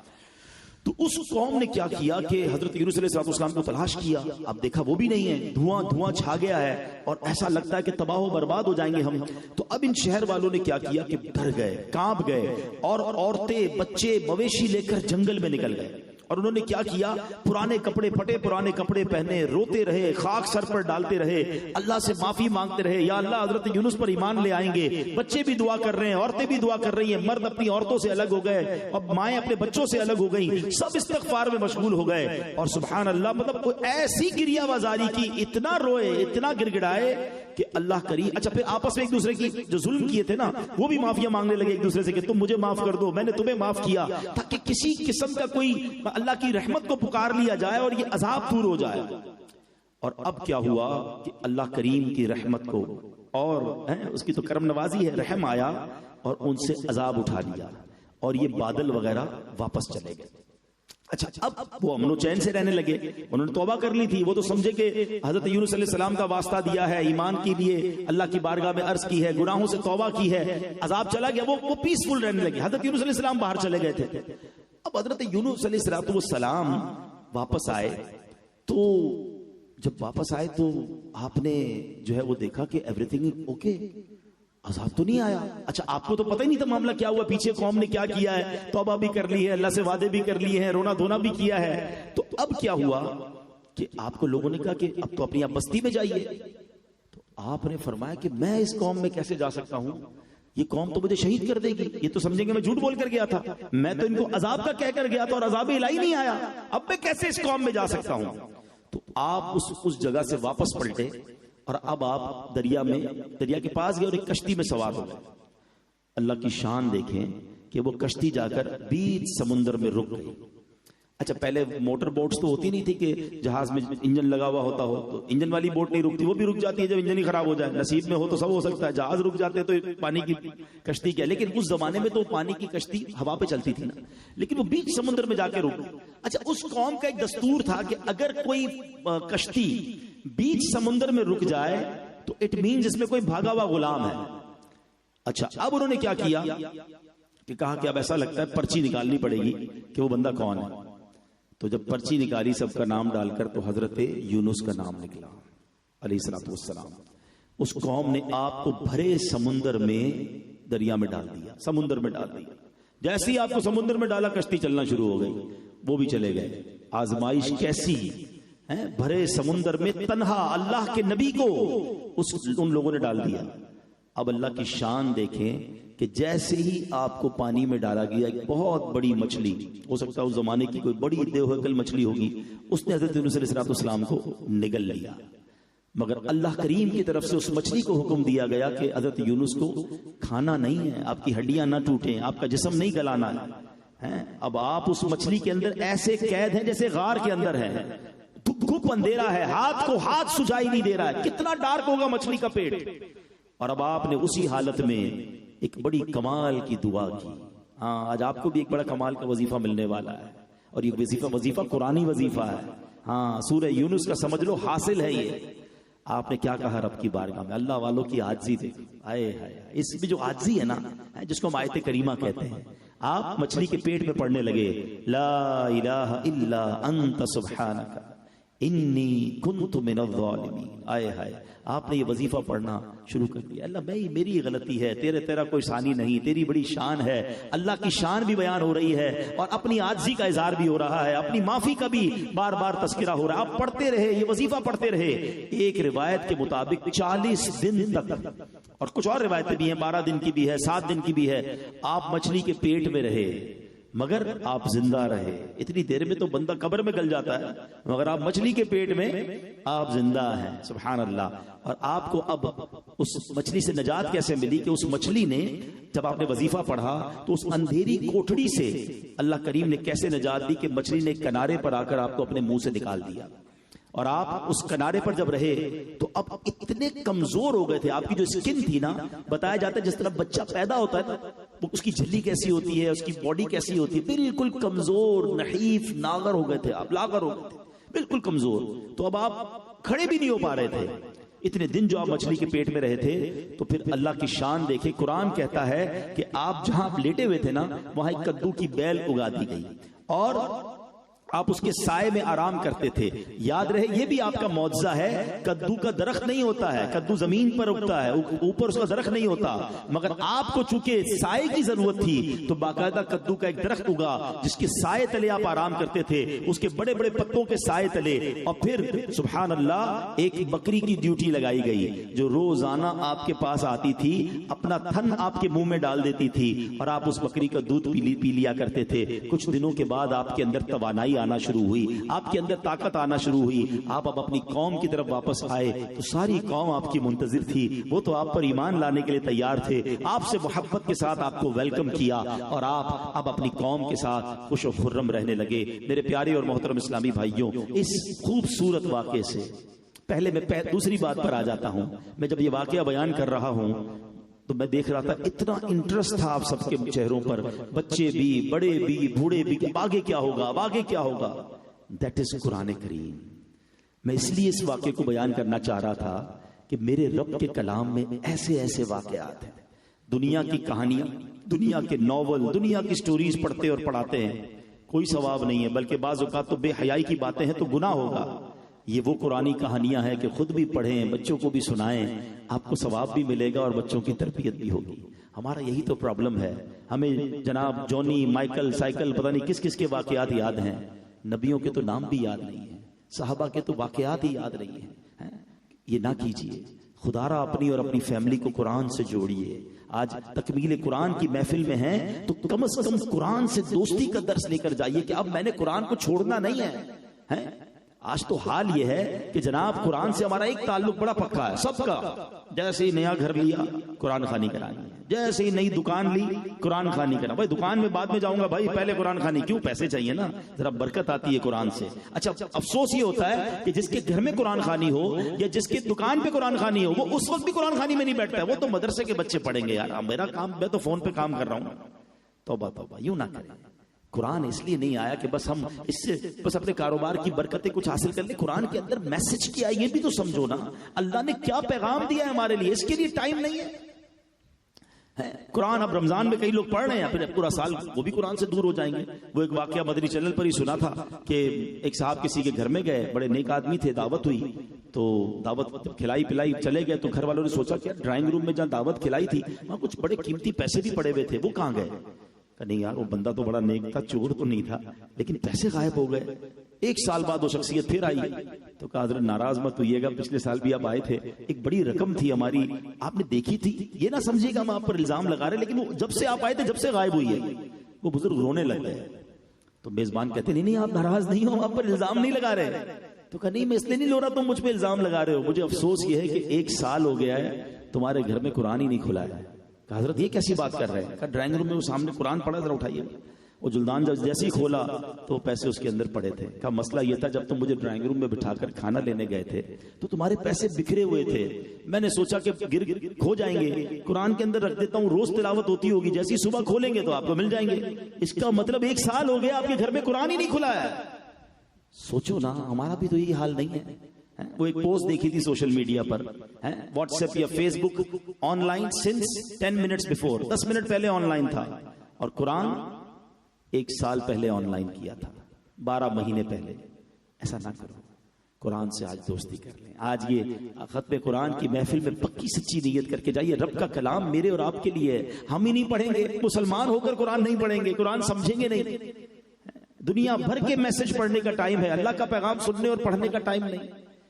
تو اس قوم نے کیا کیا کہ حضرت یونس علیہ السلام کو تلاش کیا، اب دیکھا وہ بھی نہیں ہے، دھواں چھا گیا ہے اور ایسا لگتا ہے کہ تباہ و برباد ہو جائیں گے ہم۔ تو اب ان شہر والوں نے کیا کیا کہ ڈر گئے، کانپ گئے، اور عورتیں بچے مویشی لے کر جنگل میں نکل گئے، اور انہوں نے کیا کیا، پرانے کپڑے پھٹے پرانے کپڑے پہنے روتے رہے، خاک سر پر ڈالتے رہے، اللہ سے معافی مانگتے رہے، یا اللہ حضرت یونس پر ایمان لے آئیں گے۔ بچے بھی دعا کر رہے ہیں، عورتیں بھی دعا کر رہی ہیں، مرد اپنی عورتوں سے الگ ہو گئے اور مائیں اپنے بچوں سے الگ ہو گئیں، سب استغفار میں مشغول ہو گئے، اور سبحان اللہ مطلب کوئی ایسی گریہ بازاری کی، اتنا روئے اتنا گڑ گڑائے کہ اللہ کریم۔ اچھا پھر آپس میں ایک دوسرے کی جو ظلم کیے تھے نا وہ بھی معافیاں مانگنے لگے ایک دوسرے سے کہ تم مجھے معاف کر دو، میں نے تمہیں معاف کیا، تاکہ کسی قسم کا کوئی اللہ کی رحمت کو پکار لیا جائے اور یہ عذاب دور ہو جائے۔ اور اب کیا ہوا کہ اللہ کریم کی رحمت کو اور اس کی تو کرم نوازی ہے، رحم آیا اور ان سے عذاب اٹھا لیا اور یہ بادل وغیرہ واپس چلے گئے۔ اچھا اب وہ امن و چین سے رہنے لگے، انہوں نے توبہ کر لی تھی، وہ تو سمجھے کہ حضرت یونس علیہ السلام کا واسطہ دیا ہے، ایمان کے لیے اللہ کی بارگاہ میں عرض کی ہے، گناہوں سے توبہ کی ہے، عذاب چلا گیا، وہ پیسفل رہنے لگے۔ حضرت یونس علیہ السلام باہر چلے گئے تھے۔ اب حضرت یونس علیہ السلام واپس آئے، تو جب واپس آئے تو آپ نے جو ہے وہ دیکھا کہ ایوری تھنگ اوکے، عذاب تو نہیں آیا۔ اچھا آپ کو تو پتہ ہی نہیں تھا معاملہ کیا ہوا، پیچھے قوم نے کیا کیا ہے، توبہ بھی کر لی ہے، اللہ سے وعدے بھی کر لیے ہیں، رونا دھونا بھی کیا ہے۔ تو اب کیا ہوا کہ آپ کو لوگوں نے کہا کہ اب تو اپنی آپ بستی میں جائیے، تو آپ نے فرمایا کہ میں اس قوم میں کیسے جا سکتا ہوں، یہ قوم تو مجھے شہید کر دے گی، یہ تو سمجھیں گے میں جھوٹ بول کر گیا تھا، میں تو ان کو عذاب کا کہہ کر گیا تھا اور عذاب الہی نہیں آیا، اب میں کیسے اس قوم میں جا سکتا ہوں۔ تو آپ اس جگہ سے واپس پلٹے اور اب آپ دریا کے پاس گئے اور ایک کشتی میں سوار ہو گئے۔ اللہ کی شان دیکھیں کہ وہ کشتی جا کر بیچ سمندر میں رک گئی۔ اچھا پہلے موٹر بوٹس تو ہوتی نہیں تھی کہ جہاز میں انجن لگا ہوا ہوتا ہو، تو انجن والی بوٹ نہیں رکتی، وہ بھی رک جاتی ہے جب انجن ہی خراب ہو جائے، نصیب میں ہو تو سب ہو سکتا ہے، جہاز رک جاتے تو پانی کی کشتی کیا، لیکن اس زمانے میں تو پانی کی کشتی ہوا پہ چلتی تھی نا، لیکن وہ بیچ سمندر میں جا کے رک گئی۔ اچھا اس قوم کا ایک دستور تھا کہ اگر کوئی کشتی بیچ سمندر میں رک جائے تو اٹ مینز اس میں کوئی بھاگا ہوا غلام ہے، اچھا اب انہوں نے کیا کیا کہ کہا کہ اب ایسا لگتا ہے پرچی نکالنی پڑے گی کہ وہ بندہ کون ہے. تو جب پرچی نکالی سب کا نام ڈال کر تو حضرت یونس کا نام نکلا علیہ الصلوۃ والسلام. اس قوم نے آپ کو بھرے سمندر میں دریا میں ڈال دیا, سمندر میں ڈال دیا. جیسے ہی آپ کو سمندر میں ڈالا کشتی چلنا شروع ہو گئی, وہ بھی چلے گئے. آزمائش کیسی ہے, بھرے سمندر میں تنہا اللہ کے نبی کو ان لوگوں نے ڈال دیا. اب اللہ کی شان دیکھیں کہ جیسے ہی آپ کو پانی میں ڈالا گیا ایک بہت بڑی مچھلی, ہو سکتا ہے اس زمانے کی کوئی بڑی دیوہکل مچھلی ہوگی, اس نے حضرت یونس علیہ السلام کو نگل لیا. مگر اللہ کریم کی طرف سے اس مچھلی کو حکم دیا گیا کہ حضرت یونس کو کھانا نہیں ہے, آپ کی ہڈیاں نہ ٹوٹیں, آپ کا جسم نہیں گلانا ہے. اب آپ اس مچھلی کے اندر ایسے قید ہیں جیسے غار کے اندر ہے, گھپ اندھیرا ہے, ہاتھ کو ہاتھ سجائی نہیں دے رہا ہے, کتنا ڈارک ہوگا مچھلی کا پیٹ. اور اب آپ نے اسی حالت میں ایک بڑی کمال کی دعا کی. ہاں آج آپ کو بھی ایک بڑا کمال کا وظیفہ ملنے والا ہے, اور یہ وظیفہ قرآنی وظیفہ ہے. ہاں سورہ یونس کا سمجھ لو حاصل ہے یہ. آپ نے کیا کہا رب کی بارگاہ میں, اللہ والوں کی عاجزی دیکھو, آئے ہائے, اس میں جو عاجزی ہے نا, جس کو ہم آیت کریمہ کہتے ہیں, آپ مچھلی کے پیٹ میں پڑھنے لگے لا الہ الا انت سبحانک انی کنت من الظالمین. آئے ہائے, آپ نے یہ وظیفہ پڑھنا شروع کر دیا. اللہ میری غلطی ہے, تیرا کوئی ثانی نہیں, تیری بڑی شان ہے. اللہ کی شان بھی بیان ہو رہی ہے اور اپنی عاجزی کا اظہار بھی ہو رہا ہے, اپنی معافی کا بھی بار بار تذکرہ ہو رہا ہے. آپ پڑھتے رہے, یہ وظیفہ پڑھتے رہے. ایک روایت کے مطابق 40 دن تک, اور کچھ اور روایتیں بھی ہیں 12 دن کی بھی ہے, 7 دن کی بھی ہے, آپ مچھلی کے پیٹ میں رہے مگر آپ زندہ رہے. اتنی دیر میں تو بندہ قبر میں گل جاتا ہے, مگر آپ مچھلی کے پیٹ میں آپ زندہ ہیں. سبحان اللہ. اور آپ کو اب اس مچھلی سے نجات کیسے ملی کہ اس مچھلی نے جب آپ نے وظیفہ پڑھا تو اس اندھیری کوٹڑی سے اللہ کریم نے کیسے نجات دی کہ مچھلی نے کنارے پر آ کر آپ کو اپنے منہ سے نکال دیا. اور آپ اس کنارے پر جب رہے تو اب اتنے کمزور ہو گئے تھے, آپ کی جو سکن تھی نا, بتایا جاتا ہے جس طرح بچہ پیدا ہوتا ہے نا, اس کی جھلی کیسی ہوتی ہے, اس کی باڈی کیسی ہوتی ہے, بالکل کمزور, نحیف, ناگر ہو گئے تھے آپ, لاغر ہو گئے تھے, بالکل کمزور. تو اب آپ کھڑے بھی نہیں ہو پا رہے تھے اتنے دن جو آپ مچھلی کے پیٹ میں رہے تھے. تو پھر اللہ کی شان دیکھے, قرآن کہتا ہے کہ آپ جہاں لیٹے ہوئے تھے نا, وہاں ایک کدو کی بیل اگا دی گئی اور آپ اس کے سائے میں آرام کرتے تھے. یاد رہے یہ بھی آپ کا معجزہ ہے, کدو کا درخت نہیں ہوتا ہے, کدو زمین پر اگتا ہے, اوپر اس کا درخت نہیں ہوتا, مگر آپ کو چونکہ سائے کی ضرورت تھی تو باقاعدہ کدو کا ایک درخت اگا جس کے سائے تلے آپ آرام کرتے تھے, اس کے بڑے بڑے پتوں کے سائے تلے. اور پھر سبحان اللہ ایک بکری کی ڈیوٹی لگائی گئی جو روزانہ آپ کے پاس آتی تھی, اپنا تھن آپ کے منہ میں ڈال دیتی تھی اور آپ اس بکری کا دودھ پی لیا کرتے تھے. کچھ دنوں کے بعد آپ کے اندر توانائی آنا شروع ہوئی, آپ کے اندر طاقت آنا شروع ہوئی. آپ اب اپنی قوم کی طرف واپس آئے تو ساری قوم آپ کی منتظر تھی, وہ تو آپ پر ایمان لانے کے لیے تیار تھے, آپ سے محبت کے ساتھ آپ کو ویلکم کیا اور آپ اب اپنی قوم کے ساتھ خوش و خرم رہنے لگے. میرے پیارے اور محترم اسلامی بھائیوں, اس خوبصورت واقعے سے پہلے میں دوسری بات پر آ جاتا ہوں. میں جب یہ واقعہ بیان کر رہا ہوں تو میں دیکھ رہا تھا اتنا انٹرسٹ تھا آپ سب کے چہروں پر, بچے بھی, بڑے بھی, بوڑھے بھی, کہ آگے کیا ہوگا, آگے کیا ہوگا. دیٹ از قرآن کریم. میں اس لیے اس واقعے کو بیان کرنا چاہ رہا تھا کہ میرے رب کے کلام میں ایسے ایسے واقعات ہیں, دنیا کی کہانیاں, دنیا کے ناول, دنیا کی سٹوریز پڑھتے اور پڑھاتے ہیں, کوئی ثواب نہیں ہے, بلکہ بعض اوقات تو بے حیائی کی باتیں ہیں تو گناہ ہوگا. یہ وہ قرآنی کہانیاں ہیں کہ خود بھی پڑھیں, بچوں کو بھی سنائیں, آپ کو ثواب بھی ملے گا اور بچوں کی تربیت بھی ہوگی. ہمارا یہی تو پرابلم ہے, ہمیں جناب جونی, مائیکل, سائیکل, پتہ نہیں کس کس کے واقعات یاد ہیں, نبیوں کے تو نام بھی یاد نہیں ہیں, صحابہ کے تو واقعات ہی یاد نہیں ہیں. یہ نہ کیجئے, خدا را اپنی اور اپنی فیملی کو قرآن سے جوڑیے. آج تکمیل قرآن کی محفل میں ہیں تو کم از کم قرآن سے دوستی کا درس لے کر جائیے کہ اب میں نے قرآن کو چھوڑنا نہیں ہے. آج تو حال یہ ہے کہ جناب قرآن سے ہمارا ایک تعلق بڑا پکا ہے سب کا. جیسے ہی نیا گھر لیا قرآن خوانی کرانی, جیسے ہی نئی دکان لی قرآن خوانی کرنا. بھائی دکان میں بعد میں جاؤں گا, بھائی پہلے قرآن خوانی. کیوں؟ پیسے چاہیے نا, ذرا برکت آتی ہے قرآن سے. اچھا افسوس یہ ہوتا ہے کہ جس کے گھر میں قرآن خوانی ہو یا جس کے دکان پہ قرآن خوانی ہو, وہ اس وقت بھی قرآن خوانی میں نہیں بیٹھتا ہے, وہ تو مدرسے کے بچے پڑھیں گے. یار میرا کام, میں تو فون پہ کام کر رہا ہوں. توبہ توبہ, یوں نہ کریں. قرآن اس لیے نہیں آیا کہ بس ہم اس سے بس اپنے کاروبار کی برکتیں کچھ حاصل کر لیں. قرآن کے اندر میسج کیا ہے یہ بھی تو سمجھو نا, اللہ نے کیا پیغام دیا ہے ہمارے لیے, اس کے لیے ٹائم نہیں ہے. قرآن اب رمضان میں کئی لوگ پڑھ رہے ہیں، پھر پورا سال وہ بھی قرآن سے دور ہو جائیں گے. وہ ایک واقعہ مدنی چینل پر ہی سنا تھا کہ ایک صاحب کسی کے گھر میں گئے، بڑے نیک آدمی تھے، دعوت ہوئی تو دعوت کھلائی پلائی چلے گئے، تو گھر والوں نے سوچا کہ ڈرائنگ روم میں جہاں دعوت کھلائی تھی وہاں کچھ بڑے قیمتی پیسے بھی پڑے ہوئے تھے، وہ کہاں گئے؟ کہ نہیں یار وہ بندہ تو بڑا نیک تھا، چور تو نہیں تھا، لیکن پیسے غائب ہو گئے. ایک سال بعد وہ شخصیت پھر آئی تو کہا حضرت ناراض مت ہوئیے گا، پچھلے سال بھی آپ آئے تھے، ایک بڑی رقم تھی ہماری، آپ نے دیکھی تھی، یہ نہ سمجھیے گا ہم آپ پر الزام لگا رہے، لیکن وہ جب سے آپ آئے تھے جب سے غائب ہوئی ہے. وہ بزرگ رونے لگ گئے. تو میزبان کہتے نہیں نہیں آپ ناراض نہیں ہو، آپ پر الزام نہیں لگا رہے. تو کہا نہیں میں اس لیے نہیں لو رہا تم مجھ پہ الزام لگا رہے ہو، مجھے افسوس یہ ہے کہ ایک سال ہو گیا ہے تمہارے گھر میں قرآن ہی نہیں کھلا ہے. کہا حضرت یہ کیسی بات کر رہے ہیں؟ کہا ڈرائنگ روم میں وہ سامنے قرآن پڑھا، ذرا اٹھائیے. وہ جلدان جب جیسے ہی کھولا تو پیسے اس کے اندر پڑے تھے. کہا مسئلہ یہ تھا جب تم مجھے ڈرائنگ روم میں بٹھا کر کھانا لینے گئے تھے تو تمہارے پیسے بکھرے ہوئے تھے، میں نے سوچا کہ کھو جائیں گے، قرآن کے اندر رکھ دیتا ہوں، روز تلاوت ہوتی ہوگی، جیسی صبح کھولیں گے تو آپ کو مل جائیں گے. اس کا مطلب ایک سال ہو گیا آپ کے گھر میں قرآن ہی نہیں کھلا ہے. سوچو نا، ہمارا بھی تو یہی حال نہیں ہے. وہ ایک پوسٹ دیکھی تھی سوشل میڈیا پر، واٹس ایپ یا Facebook, online since 10 minutes before، 10 minute پہلے آن لائن تھا، اور قرآن ایک سال پہلے آن لائن کیا تھا، 12 مہینے پہلے. ایسا نہ کرو، قرآن سے آج دوستی کر لیں. آج یہ ختم قرآن کی محفل میں پکی سچی نیت کر کے جائیے، رب کا کلام میرے اور آپ کے لیے ہے، ہم ہی نہیں پڑھیں گے، مسلمان ہو کر قرآن نہیں پڑھیں گے، قرآن سمجھیں گے نہیں. دنیا بھر کے میسج پڑھنے کا ٹائم ہے، اللہ کا پیغام سننے اور پڑھنے کا ٹائم نہیں.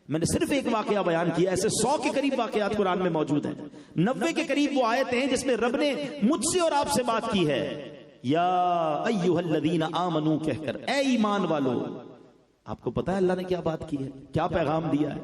میں نے صرف ایک واقعہ بیان کیا، ایسے 100 کے قریب واقعات قرآن میں موجود ہیں. 90 کے قریب وہ آیتیں ہیں جس میں رب نے مجھ سے اور آپ سے بات کی ہے، یا ایھا الذین آمنو کہہ کر، اے ایمان والو. آپ کو پتا ہے اللہ نے کیا بات کی ہے، کیا پیغام دیا ہے؟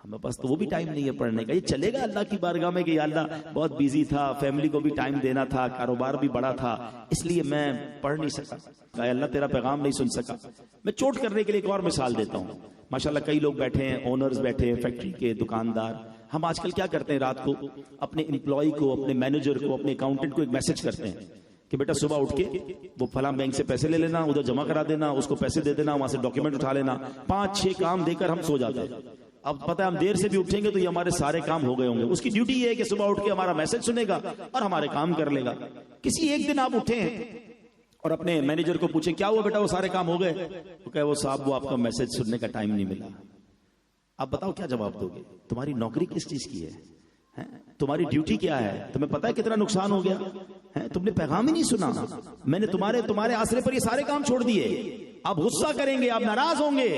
ہمیں پاس تو وہ بھی ٹائم نہیں ہے پڑھنے کا. یہ چلے گا اللہ کی بارگاہ میں کہ یا اللہ بہت بیزی تھا، فیملی کو بھی ٹائم دینا تھا، کاروبار بھی بڑا تھا، اس لیے میں پڑھ نہیں سکا. کہ اللہ تیرا پیغام نہیں سن سکا. میں چوٹ کرنے کے لیے ایک اور مثال دیتا ہوں. ماشاءاللہ کئی لوگ بیٹھے ہیں، اونرز بیٹھے ہیں، فیکٹری کے دکاندار. ہم آج کل کیا کرتے ہیں، رات کو اپنے امپلائی کو، اپنے مینیجر کو، اپنے اکاؤنٹنٹ کو ایک میسج کرتے ہیں کہ بیٹا صبح اٹھ کے وہ فلاں بینک سے پیسے لے لینا، ادھر جمع کرا دینا، اس کو پیسے دے دینا، وہاں سے ڈاکیومنٹ اٹھا لینا. 5-6 کام دے کر ہم سو جاتے ہیں. اب پتہ ہے ہم دیر سے بھی اٹھیں گے تو یہ ہمارے سارے کام ہو گئے ہوں گے. اس کی ڈیوٹی یہ ہے کہ صبح اٹھ کے ہمارا میسج سنے گا اور ہمارے کام کر لے گا. کسی ایک دن آپ اٹھیں اور اپنے مینیجر کو پوچھیں کیا ہوا بیٹا وہ سارے کام ہو گئے؟ تو کہے وہ صاحب وہ آپ کا میسج سننے کا ٹائم نہیں ملا. آپ بتاؤ کیا جواب دو گے؟ تمہاری نوکری کس چیز کی ہے؟ تمہاری ڈیوٹی کیا ہے؟ تمہیں پتا ہے کتنا نقصان ہو گیا؟ تم نے پیغام ہی نہیں سنا. میں نے تمہارے آسرے پر یہ سارے کام چھوڑ دیے. آپ غصہ کریں گے، آپ ناراض ہوں گے.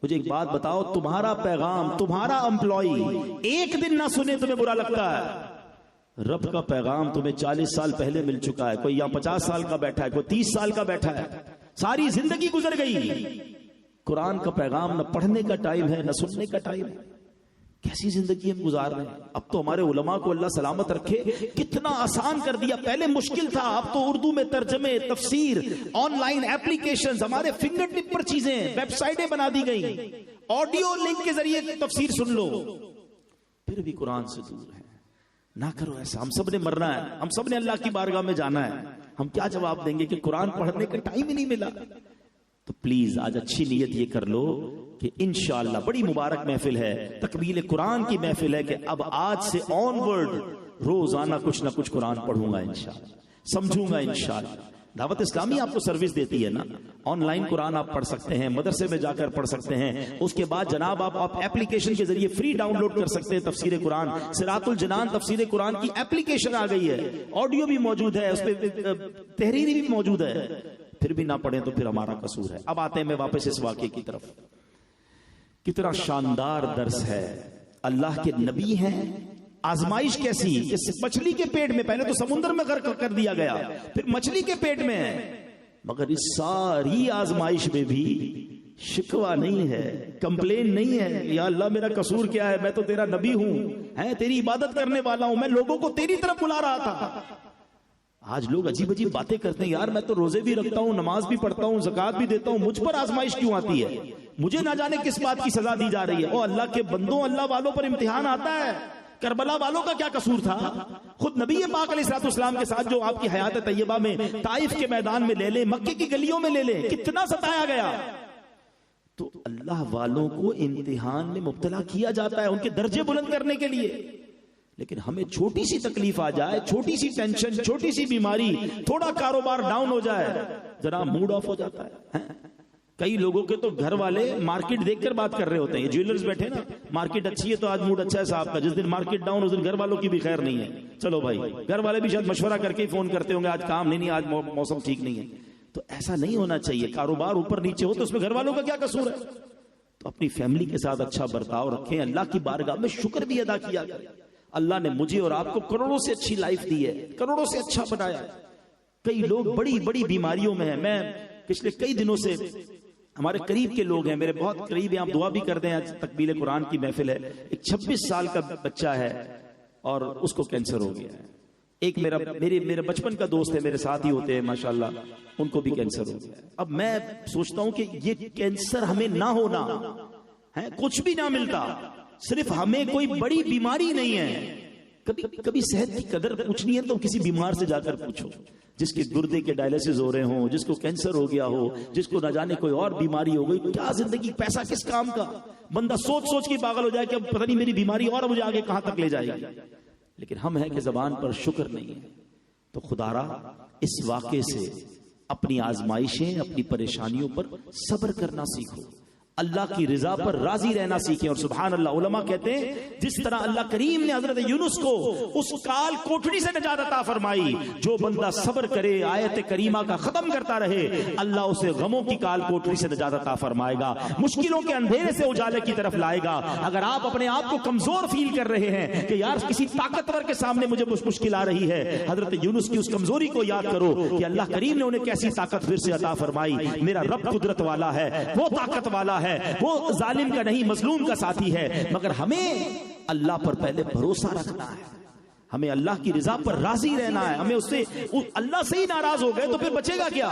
مجھے ایک بات بتاؤ، تمہارا پیغام تمہارا امپلائی ایک دن نہ سنے تمہیں برا لگتا ہے؟ رب کا پیغام تمہیں 40 سال پہلے مل چکا ہے. کوئی یہاں 50 سال کا بیٹھا ہے، کوئی 30 سال کا بیٹھا ہے، ساری زندگی گزر گئی. قرآن کا پیغام نہ پڑھنے کا ٹائم ہے نہ سننے کا ٹائم ہے. کیسی زندگی ہم گزار رہے ہیں. اب تو ہمارے علماء کو اللہ سلامت رکھے کتنا آسان کر دیا. پہلے مشکل تھا، اب تو اردو میں ترجمے، تفسیر، آن لائن ایپلیکیشنز، ہمارے فنگر ٹپ پر چیزیں، ویب سائٹیں بنا دی گئی، آڈیو لنک کے ذریعے تفسیر سن لو. پھر بھی قرآن سے دور ہے. نہ کرو ایسا. ہم سب نے مرنا ہے، ہم سب نے اللہ کی بارگاہ میں جانا ہے. ہم کیا جواب دیں گے کہ قرآن پڑھنے کا ٹائم ہی نہیں ملا؟ تو پلیز آج اچھی نیت یہ کر لو کہ انشاءاللہ بڑی مبارک محفل ہے، تکمیل قرآن کی محفل ہے، کہ اب آج سے آن ورڈ روزانہ کچھ نہ کچھ قرآن پڑھوں گا انشاءاللہ، سمجھوں گا انشاءاللہ. دعوت اسلامی آپ کو سروس دیتی ہے نا، آن لائن قرآن آپ پڑھ سکتے ہیں، مدرسے میں جا کر پڑھ سکتے ہیں. اس کے بعد جناب آپ ایپلیکیشن کے ذریعے فری ڈاؤن لوڈ کر سکتے ہیں تفسیر قرآن. صراط الجنان تفسیر قرآن کی ایپلیکیشن آ گئی ہے، آڈیو بھی موجود ہے، اس پہ تحریری بھی موجود ہے. پھر بھی نہ پڑھیں تو پھر ہمارا قصور ہے. اب آتے ہیں میں واپس اس واقعے کی طرف. کتنا شاندار درس ہے. اللہ کے نبی ہیں، آزمائش کیسی کہ مچھلی کے پیٹ میں، پہلے تو سمندر میں غرق کر دیا گیا، پھر مچھلی کے پیٹ میں ہے، مگر اس ساری آزمائش میں بھی شکوہ نہیں ہے، کمپلین نہیں ہے. یا اللہ میرا قصور کیا ہے؟ میں تو تیرا نبی ہوں، تیری عبادت کرنے والا ہوں، میں لوگوں کو تیری طرف بلا رہا تھا. آج لوگ عجیب عجیب باتیں کرتے ہیں. یار میں تو روزے بھی رکھتا ہوں، نماز بھی پڑھتا ہوں، زکوٰۃ بھی دیتا ہوں، مجھ پر آزمائش کیوں آتی ہے؟ مجھے نہ جانے کس بات کی سزا دی جا رہی ہے. او اللہ کے بندوں، اللہ والوں پر امتحان آتا ہے. کربلا والوں کا کیا قصور تھا؟ خود نبی پاک علیہ الصلوۃ والسلام کے ساتھ جو آپ کی حیات طیبہ میں، طائف کے میدان میں لے لیں، مکے کی گلیوں میں لے لیں، کتنا ستایا گیا. تو اللہ والوں کو امتحان میں مبتلا کیا جاتا ہے ان کے درجے بلند کرنے کے لیے. لیکن ہمیں چھوٹی سی تکلیف آ جائے، چھوٹی سی ٹینشن، چھوٹی سی بیماری، تھوڑا کاروبار ڈاؤن ہو جائے، ذرا موڈ آف ہو جاتا ہے۔ کئی لوگوں کے تو گھر والے مارکیٹ دیکھ کر بات کر رہے ہوتے ہیں، یہ جیولرز بیٹھے نا، مارکیٹ اچھی ہے تو آج موڈ اچھا ہے صاحب کا، جس دن مارکیٹ ڈاؤن اس دن گھر والوں کی بھی خیر نہیں ہے۔ چلو بھائی، گھر والے بھی شاید مشورہ کر کے ہی فون کرتے ہوں گے، آج کام نہیں، آج موسم ٹھیک نہیں ہے۔ تو ایسا نہیں ہونا چاہیے، کاروبار اوپر نیچے ہو تو اس میں گھر والوں کا کیا قصور ہے؟ تو اپنی فیملی کے ساتھ اچھا برتاؤ رکھیں، اللہ کی بارگاہ میں شکر بھی ادا کیا کریں۔ اللہ نے مجھے اور آپ کو کروڑوں سے اچھی لائف دی ہے، کروڑوں سے اچھا بنایا ہے۔ کئی لوگ بڑی بڑی بیماریوں میں ہیں۔ میں پچھلے کئی دنوں سے، ہمارے قریب کے لوگ ہیں، میرے بہت قریب ہیں، آپ دعا بھی کر دیں، آج تکمیل قرآن کی محفل ہے۔ ایک 26 سال کا بچہ ہے اور اس کو کینسر ہو گیا ہے۔ ایک میرے بچپن کا دوست ہے، میرے ساتھ ہی ہوتے ہیں ماشاءاللہ، ان کو بھی کینسر ہو گیا ہے۔ اب میں سوچتا ہوں کہ یہ کینسر ہمیں نہ ہونا ہے، کچھ بھی نہ ملتا، صرف ہمیں کوئی بڑی بیماری نہیں ہے۔ کبھی صحت کی قدر پوچھنی ہے تو کسی بیمار سے جا کر پوچھو، جس کے گردے کے ڈائلسس ہو رہے ہوں، جس کو کینسر ہو گیا ہو، جس کو نہ جانے کوئی اور بیماری ہو گئی۔ کیا زندگی، پیسہ کس کام کا؟ بندہ سوچ کے پاگل ہو جائے کہ اب پتہ نہیں میری بیماری اور مجھے آگے کہاں تک لے جائے گی۔ لیکن ہم ہیں کہ زبان پر شکر نہیں ہے۔ تو خدارا اس واقعے سے اپنی آزمائشیں، اپنی پریشانیوں پر صبر کرنا سیکھو، اللہ کی رضا پر راضی رہنا سیکھیں۔ اور سبحان اللہ، علماء کہتے ہیں جس طرح اللہ کریم نے حضرت یونس کو اس کال کوٹڑی سے نجات عطا فرمائی، جو بندہ صبر کرے، آیت کریمہ کا ختم کرتا رہے، اللہ اسے غموں کی کال کوٹڑی سے نجات عطا فرمائے گا، مشکلوں کے اندھیرے سے اجالے کی طرف لائے گا۔ اگر آپ اپنے آپ کو کمزور فیل کر رہے ہیں کہ یار کسی طاقتور کے سامنے مجھے مشکل آ رہی ہے، حضرت یونس کی اس کمزوری کو یاد کرو کہ اللہ کریم نے انہیں کیسی طاقت پھر سے عطا فرمائی۔ میرا رب قدرت والا ہے، وہ طاقت والا ہے، وہ ظالم کا نہیں مظلوم کا ساتھی ہے، مگر ہمیں اللہ پر پہلے بھروسہ رکھنا ہے، ہمیں اللہ کی رضا پر راضی رہنا ہے۔ ہمیں اس سے، اللہ سے ہی ناراض ہو گئے تو پھر بچے گا کیا؟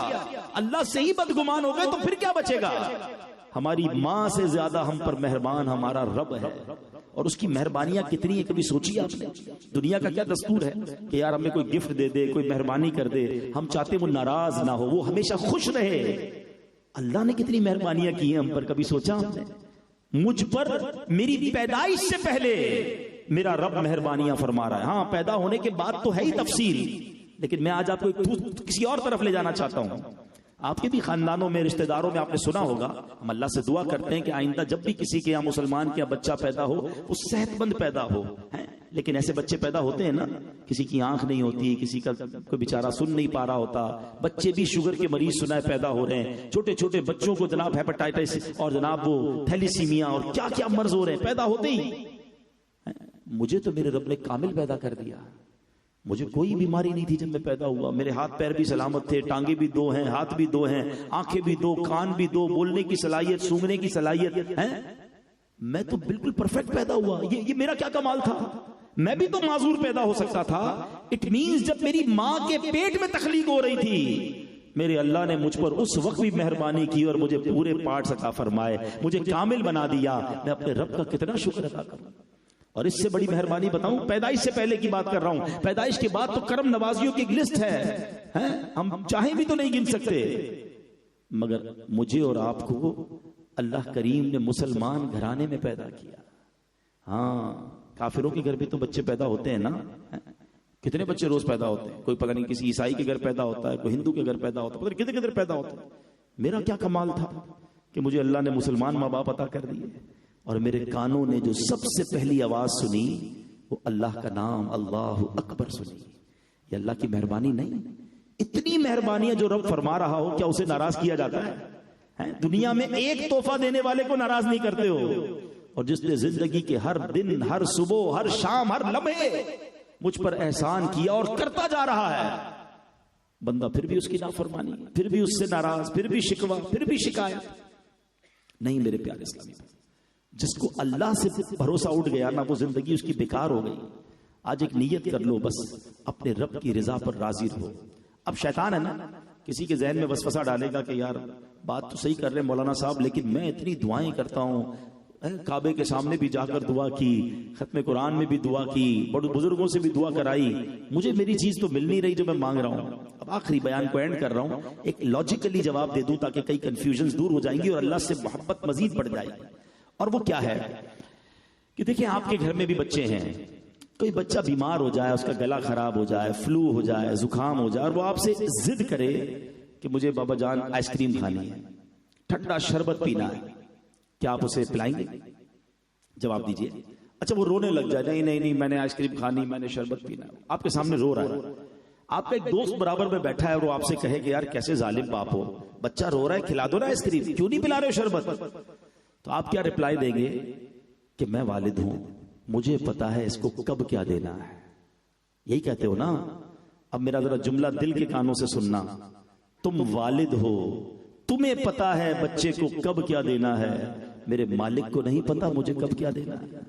اللہ سے ہی بدگمان ہو گئے تو پھر کیا بچے گا؟ ہماری ماں سے زیادہ ہم پر مہربان ہمارا رب ہے، اور اس کی مہربانیاں کتنی ہیں کبھی سوچی آپ نے؟ دنیا کا کیا دستور ہے کہ یار ہمیں کوئی گفٹ دے دے، کوئی مہربانی کر دے، ہم چاہتے وہ ناراض نہ ہو، وہ ہمیشہ خوش رہے۔ اللہ نے کتنی مہربانیاں کی ہیں ہم پر، کبھی سوچا ہم نے؟ مجھ پر میری پیدائش سے پہلے میرا رب مہربانیاں فرما رہا ہے۔ ہاں، پیدا ہونے کے بعد تو ہے ہی تفصیل، لیکن میں آج آپ کو کسی اور طرف لے جانا چاہتا ہوں۔ آپ کے بھی خاندانوں میں، رشتہ داروں میں آپ نے سنا ہوگا، ہم اللہ سے دعا کرتے ہیں کہ آئندہ جب بھی کسی کے یہاں مسلمان کے یہاں بچہ پیدا ہو وہ صحت مند پیدا ہو، لیکن ایسے بچے پیدا ہوتے ہیں نا، کسی کی آنکھ نہیں ہوتی، کسی کا کوئی بیچارہ سن نہیں پا رہا ہوتا، بچے بھی شوگر کے مریض سنا ہے پیدا ہو رہے ہیں، چھوٹے چھوٹے بچوں کو جناب ہیپاٹائٹس اور جناب وہ تھیلیسیمیا اور کیا کیا مرض ہو رہے ہیں پیدا ہوتے ہی۔ مجھے تو میرے رب نے کامل پیدا کر دیا، مجھے کوئی بیماری نہیں تھی جب میں پیدا ہوا، میرے ہاتھ پیر بھی سلامت تھے، ٹانگیں بھی دو ہیں، ہاتھ بھی دو ہیں، آنکھیں بھی دو، کان بھی دو، بولنے کی صلاحیت، سونگنے کی صلاحیت ہے، میں تو بالکل پرفیکٹ پیدا ہوا۔ یہ میرا کیا کمال تھا؟ میں بھی تو معذور پیدا ہو سکتا تھا۔ اٹ مینز جب میری ماں کے پیٹ میں تخلیق ہو رہی تھی، میرے اللہ نے مجھ پر اس وقت بھی مہربانی کی اور مجھے پورے پارٹس عطا فرمائے، مجھے کامل بنا دیا۔ میں اپنے رب کا کتنا شکر ادا کروں۔ اور اس سے بڑی مہربانی بتاؤں، پیدائش سے پہلے کی بات کر رہا ہوں، پیدائش کے بعد تو کرم نوازیوں کی ایک لسٹ ہے، ہم چاہیں بھی تو نہیں گن سکتے، مگر مجھے اور آپ کو اللہ کریم نے مسلمان گھرانے میں پیدا کیا۔ ہاں، کافروں کے گھر بھی تو بچے پیدا ہوتے ہیں نا، کتنے بچے روز پیدا ہوتے ہیں، کوئی پتہ نہیں کسی عیسائی کے گھر پیدا ہوتا ہے، کوئی ہندو کے گھر پیدا ہوتا ہے، پتہ نہیں کتنے کے گھر پیدا ہوتا ہے۔ میرا کیا کمال تھا کہ مجھے اللہ نے مسلمان ماں باپ عطا کر دیے، اور میرے کانوں نے جو سب سے پہلی آواز سنی وہ اللہ کا نام اللہ اکبر سنی۔ یہ اللہ کی مہربانی نہیں؟ اتنی مہربانیاں جو رب فرما رہا ہو، کیا اسے ناراض کیا جاتا ہے؟ دنیا میں ایک تحفہ دینے والے کو ناراض نہیں کرتے ہو، اور جس نے زندگی کے ہر دن، ہر صبح، ہر شام، ہر لمحے مجھ پر احسان کیا اور کرتا جا رہا ہے، بندہ پھر بھی اس کی نافرمانی، پھر بھی اس سے ناراض، پھر بھی شکوہ، پھر بھی شکایت نہیں۔ میرے پیارے اسلامی، جس کو اللہ سے بھروسہ اٹھ گیا نا، وہ زندگی اس کی بیکار ہو گئی۔ آج ایک نیت کر لو، بس اپنے رب کی رضا پر راضی رہو۔ اب شیطان ہے نا، کسی کے ذہن میں وسوسہ ڈالے گا کہ یار بات تو صحیح کر رہے مولانا صاحب، لیکن میں اتنی دعائیں کرتا ہوں، کعبے کے سامنے بھی جا کر دعا کی، ختم قرآن میں بھی دعا کی، بڑے بزرگوں سے بھی دعا کرائی، مجھے میری چیز تو مل نہیں رہی جو میں مانگ رہا ہوں۔ اب آخری بیان کو اینڈ کر رہا ہوں، ایک لاجیکلی جواب دے دوں تاکہ کئی کنفیوژنز دور ہو جائیں گی اور اللہ سے محبت مزید بڑھ جائے گی۔ اور وہ کیا ہے کہ دیکھیں، آپ کے گھر میں بھی بچے ہیں، کوئی بچہ بیمار ہو جائے، اس کا گلا خراب ہو جائے، فلو ہو جائے، زکام ہو جائے، اور وہ آپ سے ضد کرے کہ مجھے بابا جان آئس کریم کھانی ہے، ٹھنڈا شربت پینا ہے، کیا آپ اسے پلائیں گے؟ جواب دیجئے۔ اچھا وہ رونے لگ جائے، نہیں نہیں نہیں میں نے آئس کریم کھانی، میں نے شربت پینا، آپ کے سامنے رو رہا ہے، آپ کا ایک دوست برابر میں بیٹھا ہے اور وہ آپ سے کہے کہ یار کیسے ظالم باپ ہو، بچہ رو رہا ہے کھلا دو نا آئس کریم، کیوں نہیں پلا رہے ہو شربت؟ تو آپ کیا رپلائی دیں گے کہ میں والد ہوں، مجھے پتا ہے اس کو کب کیا دینا ہے، یہی کہتے ہو نا؟ اب میرا ذرا جملہ دل کے کانوں سے سننا، تم والد ہو، تمہیں پتا ہے بچے کو کب کیا دینا ہے، میرے مالک کو نہیں پتا مجھے کب کیا دینا ہے،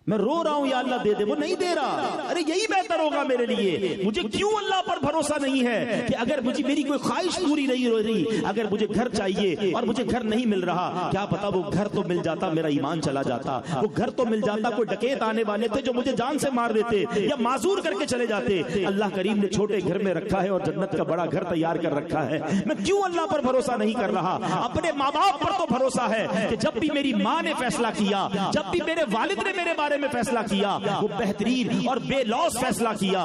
میں رو رہا ہوں یا اللہ دے دے، وہ نہیں دے رہا، ارے یہی بہتر ہوگا میرے لیے، مجھے کیوں اللہ پر بھروسہ نہیں ہے کہ اگر مجھے میری کوئی خواہش پوری نہیں ہو رہی، اگر مجھے گھر چاہیے اور مجھے گھر نہیں مل رہا، کیا پتا وہ گھر تو مل جاتا میرا ایمان چلا جاتا، وہ گھر تو مل جاتا کوئی ڈکیت آنے والے تھے جو مجھے جان سے مار دیتے یا معذور کر کے چلے جاتے، اللہ کریم نے چھوٹے گھر میں رکھا ہے اور جنت کا بڑا گھر تیار کر رکھا ہے، میں کیوں اللہ پر بھروسہ نہیں کر رہا؟ اپنے ماں باپ پر تو بھروسہ ہے کہ جب بھی میری ماں نے فیصلہ کیا، جب بھی میرے والد نے میرے بارے میں فیصلہ کیا، وہ بہترین اور بے لوث فیصلہ کیا،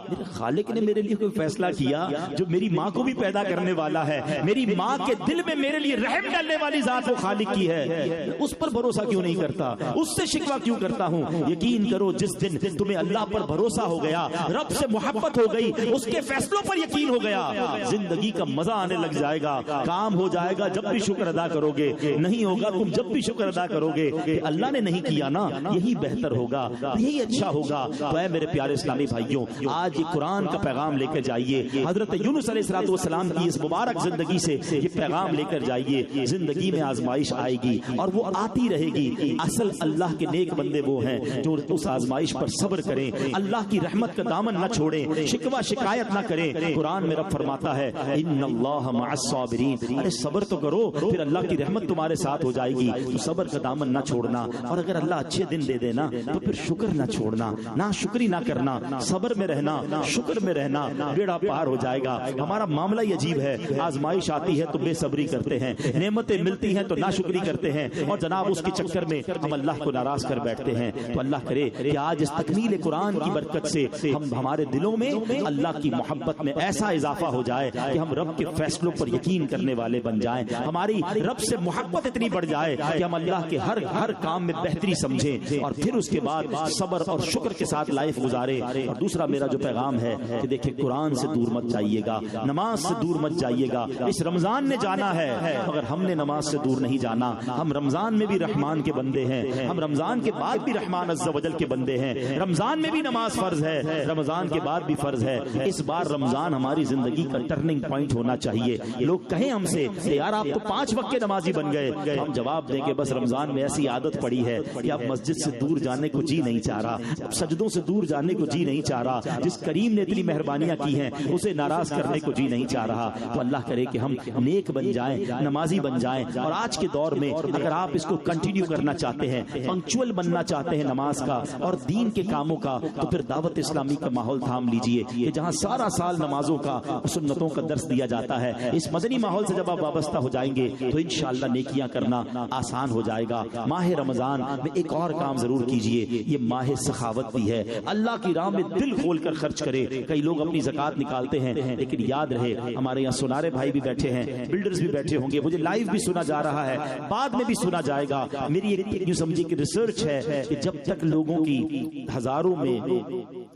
میرے خالق نے میرے لیے کوئی فیصلہ کیا جو میری ماں کو بھی پیدا کرنے والا ہے، میری ماں کے دل میں میرے لیے رحم ڈالنے والی ذات وہ خالق کی ہے، اس پر بھروسہ کیوں نہیں کرتا؟ اس سے شکوہ کیوں کرتا ہوں؟ یقین کرو جس دن تمہیں اللہ پر بھروسہ ہو گیا، رب سے محبت ہو گئی، اس کے فیصلوں پر یقین ہو گیا، زندگی کا مزہ آنے لگ جائے گا، کام ہو جائے گا جب بھی شکر ادا کرو گے، نہیں ہوگا تم جب بھی شکر ادا کرو گے کہ اللہ نے نہیں کیا نا، یہی بہتر ہوگا، یہی اچھا ہوگا۔ تو اے میرے پیارے اسلامی بھائیوں، آج یہ قرآن کا پیغام لے کر جائیے، حضرت یونس علیہ السلام کی اس مبارک زندگی سے یہ پیغام لے کر جائیے، زندگی میں آزمائش آئے گی اور وہ آتی رہے گی، اصل اللہ کے نیک بندے وہ ہیں جو اس آزمائش پر صبر کریں، اللہ کی رحمت کا دامن نہ چھوڑیں، شکوہ شکایت نہ کریں۔ قرآن میں رب فرماتا ہے ان اللہ مع الصابرین، ارے صبر تو کرو پھر اللہ کی رحمت تمہارے ساتھ ہو جائے گی، تو صبر کا دامن نہ چھوڑنا، اور اگر اللہ اچھے دن دے دینا تو پھر شکر نہ چھوڑنا، نا شکری نہ کرنا، صبر میں رہنا، شکر میں رہنا، بیڑا پار ہو جائے گا۔ ہمارا معاملہ ہی عجیب ہے، آزمائش آتی ہے تو بے صبری کرتے ہیں، نعمتیں ملتی ہیں تو ناشکری کرتے ہیں، اور جناب اس کے چکر میں ہم اللہ کو ناراض کر بیٹھتے ہیں۔ تو اللہ کرے کہ آج اس تکمیل قرآن کی برکت سے ہمارے دلوں میں اللہ کی محبت میں ایسا اضافہ ہو جائے کہ ہم رب کے فیصلوں پر یقین کرنے والے بن جائیں، ہماری رب سے محبت اتنی بڑھ جائے کہ ہم اللہ کے ہر کام میں بہتری سمجھیں، اور پھر اس کے بعد صبر اور شکر کے ساتھ لائف گزارے۔ اور دوسرا میرا جو پیغام ہے کہ دیکھیں قرآن سے دور مت جائیے گا، نماز سے دور مت جائیے گا، اس رمضان نے جانا ہے، اگر ہم نے نماز سے دور نہیں جانا، ہم رمضان میں بھی رحمان کے بندے ہیں، ہم رمضان کے بعد بھی رحمان عز و جل کے بندے ہیں، رمضان میں بھی نماز فرض ہے، رمضان کے بعد بھی فرض ہے۔ اس بار رمضان ہماری زندگی کا ٹرننگ پوائنٹ ہونا چاہیے۔ لوگ کہیں ہم سے کہ یار آپ تو 5 وقت کے نمازی بن گئے، ہم جواب دیں کہ بس رمضان میں ایسی عادت پڑی ہے کہ اب مسجد سے دور جانے کو جی نہیں چاہ رہا، اب سجدوں سے دور جانے کو جی نہیں چاہ رہا، جس کریم نے اتنی مہربانیاں کی ہیں اسے ناراض کرنے کو جی نہیں چاہ رہا۔ تو اللہ کرے کہ ہم نیک بن جائیں، نمازی بن جائیں، اور آج کے دور میں اگر آپ اس کو کنٹینیو کرنا چاہتے ہیں، پنکچوئل بننا چاہتے ہیں نماز کا اور دین کے کاموں کا، تو پھر دعوت اسلامی کا ماحول تھام لیجئے کہ جہاں سارا سال نمازوں کا سنتوں کا درس دیا جاتا ہے، اس مدنی ماحول سے جب آپ وابستہ ہو جائیں گے تو انشاءاللہ نیکیاں کرنا آسان ہو جائے گا۔ ماہ رمضان میں ایک اور کام ضرور کیجئے، یہ ماہ سخاوت بھی ہے، اللہ کی راہ میں دل کھول کر خرچ کرے۔ کئی لوگ اپنی زکات نکالتے ہیں، لیکن یاد رہے ہمارے یہاں سنارے بھائی بھی بیٹھے ہیں، بلڈرز بھی بیٹھے ہوں گے، مجھے لائیو بھی سنا جا رہا ہے، بعد میں بھی سنا جائے گا۔ میری ایک یوں سمجھے کہ ریسرچ ہے کہ جب تک لوگوں کی ہزاروں میں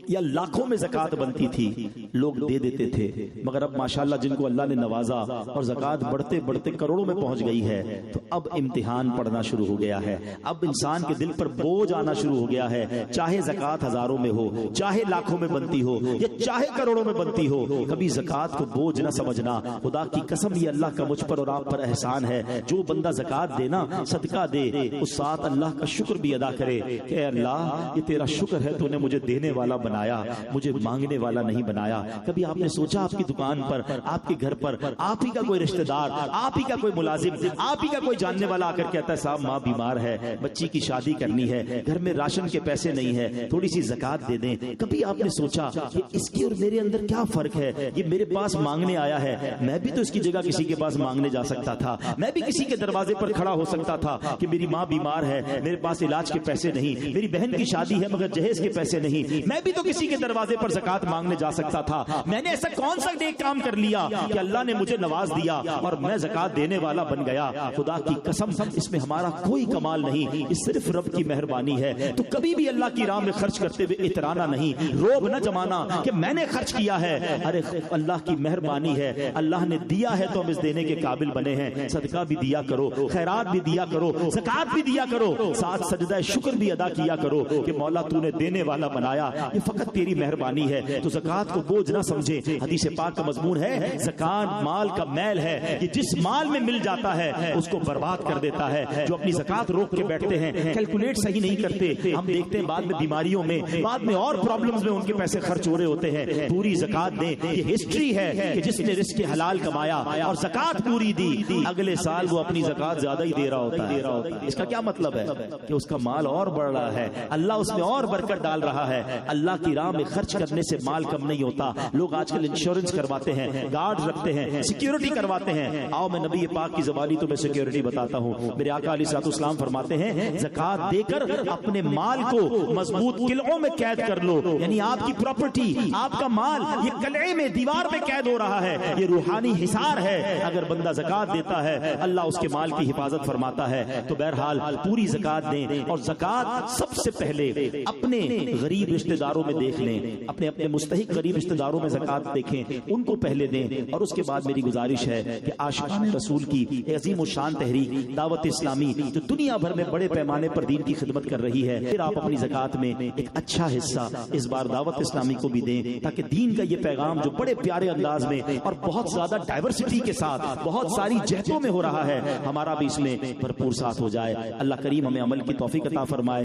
یا لاکھوں میں زکات بنتی تھی لوگ دے دیتے تھے، مگر اب ماشاءاللہ جن کو اللہ نے نوازا اور زکات بڑھتے بڑھتے کروڑوں میں پہنچ گئی ہے، تو اب امتحان پڑنا شروع ہو گیا ہے، اب انسان کے دل پر بوجھ آنا شروع ہو گیا ہے، چاہے زکات ہزاروں میں ہو، چاہے لاکھوں میں بنتی ہو یا چاہے کروڑوں میں بنتی ہو، کبھی زکات کو بوجھ نہ سمجھنا۔ خدا کی قسم یہ اللہ کا مجھ پر اور آپ پر احسان ہے، جو بندہ زکات دے نا، صدقہ دے، اس ساتھ اللہ کا شکر بھی ادا کرے کہ اے اللہ یہ تیرا شکر ہے تو نے مجھے دینے والا بنا بنایا, مجھے مانگنے والا نہیں بنایا. کبھی آپ نے سوچا آپ کی دکان پر, آپ کے گھر پر آپ ہی کا کوئی رشتہ دار, آپ ہی کا کوئی ملازم, آپ ہی کا کوئی جاننے والا آ کر کہتا ہے صاحب ماں بیمار ہے, بچی کی شادی کرنی ہے, گھر میں راشن کے پیسے نہیں ہے, تھوڑی سی زکات دے دیں. کبھی آپ نے سوچا کہ اس کی اور میرے اندر کیا فرق ہے, یہ میرے پاس مانگنے آیا ہے, میں بھی تو اس کی جگہ کسی کے پاس مانگنے جا سکتا تھا, میں بھی کسی کے دروازے پر کھڑا ہو سکتا تھا کہ میری ماں بیمار ہے, میرے پاس علاج کے پیسے نہیں, میری بہن کی شادی ہے مگر جہیز کے پیسے نہیں, میں بھی تو کسی کے دروازے پر زکات مانگنے جا سکتا تھا. میں نے ایسا کون سا نیک کام کر لیا کہ اللہ نے مجھے نواز دیا اور میں زکات دینے والا بن گیا؟ خدا کی قسم اس میں ہمارا کوئی کمال نہیں, یہ صرف رب کی مہربانی ہے. تو کبھی بھی اللہ کی راہ میں خرچ کرتے ہوئے اترانا نہیں, روب نہ جمانا کہ میں نے خرچ کیا ہے. ارے اللہ کی مہربانی ہے, اللہ نے دیا ہے تو ہم اس دینے کے قابل بنے ہیں. صدقہ بھی دیا کرو, خیرات بھی دیا کرو, زکات بھی دیا کرو, ساتھ سجدہ شکر بھی ادا کیا کرو کہ مولا تو نے دینے والا بنایا, یہ فقط تیری مہربانی ہے. تو زکات کو بوجھ نہ سمجھے. حدیث پاک کا مضمون ہے زکات مال کا میل ہے, یہ جس مال میں مل جاتا ہے اس کو برباد کر دیتا ہے. جو اپنی زکات روک کے بیٹھتے ہیں, کیلکولیٹ صحیح نہیں کرتے, ہم دیکھتے ہیں بعد میں بیماریوں میں, بعد میں اور پرابلمز میں ان کے پیسے خرچ ہو رہے ہوتے ہیں. پوری زکات دیں. یہ ہسٹری ہے کہ جس نے رزق حلال کمایا اور زکات پوری دی, اگلے سال وہ اپنی زکات زیادہ ہی دے رہا ہوتا ہے. اس کا کیا مطلب ہے کہ اس کا مال اور بڑھ رہا ہے, اللہ اس میں اور برکت ڈال رہا ہے. اللہ کی راہ میں خرچ کرنے سے مال کم نہیں ہوتا. لوگ آج کل انشورنس کرواتے ہیں, گارڈ رکھتے ہیں, سیکیورٹی کرواتے ہیں. آؤ میں نبی پاک کی زبانی تمہیں سیکیورٹی بتاتا ہوں. میرے آقا علیہ الصلوۃ والسلام فرماتے ہیں زکات دے کر اپنے مال کو مضبوط قلعوں میں قید کر لو. یعنی آپ کی پراپرٹی, آپ کا مال یہ قلعے میں, دیوار میں قید ہو رہا ہے, یہ روحانی حصار ہے. اگر بندہ زکات دیتا ہے اللہ اس کے مال کی حفاظت فرماتا ہے. تو بہرحال پوری زکات دیں, اور زکات سب سے پہلے اپنے غریب رشتہ داروں میں دیکھ لیں, اپنے اپنے مستحق غریب رشتہ داروں میں زکات دیکھیں, ان کو پہلے دیں. اور اس کے بعد میری گزارش ہے کہ عاشقان رسول کی عظیم الشان تحریک دعوت اسلامی جو دنیا بھر میں بڑے پیمانے پر دین کی خدمت کر رہی ہے, پھر آپ اپنی زکات میں ایک اچھا حصہ اس بار دعوت اسلامی کو بھی دیں, تاکہ دین کا یہ پیغام جو بڑے پیارے انداز میں اور بہت زیادہ ڈائیورسٹی کے ساتھ بہت ساری جہتوں میں ہو رہا ہے, ہمارا بھی اس میں بھرپور ساتھ ہو جائے. اللہ کریم ہمیں عمل کی توفیق عطا فرمائے.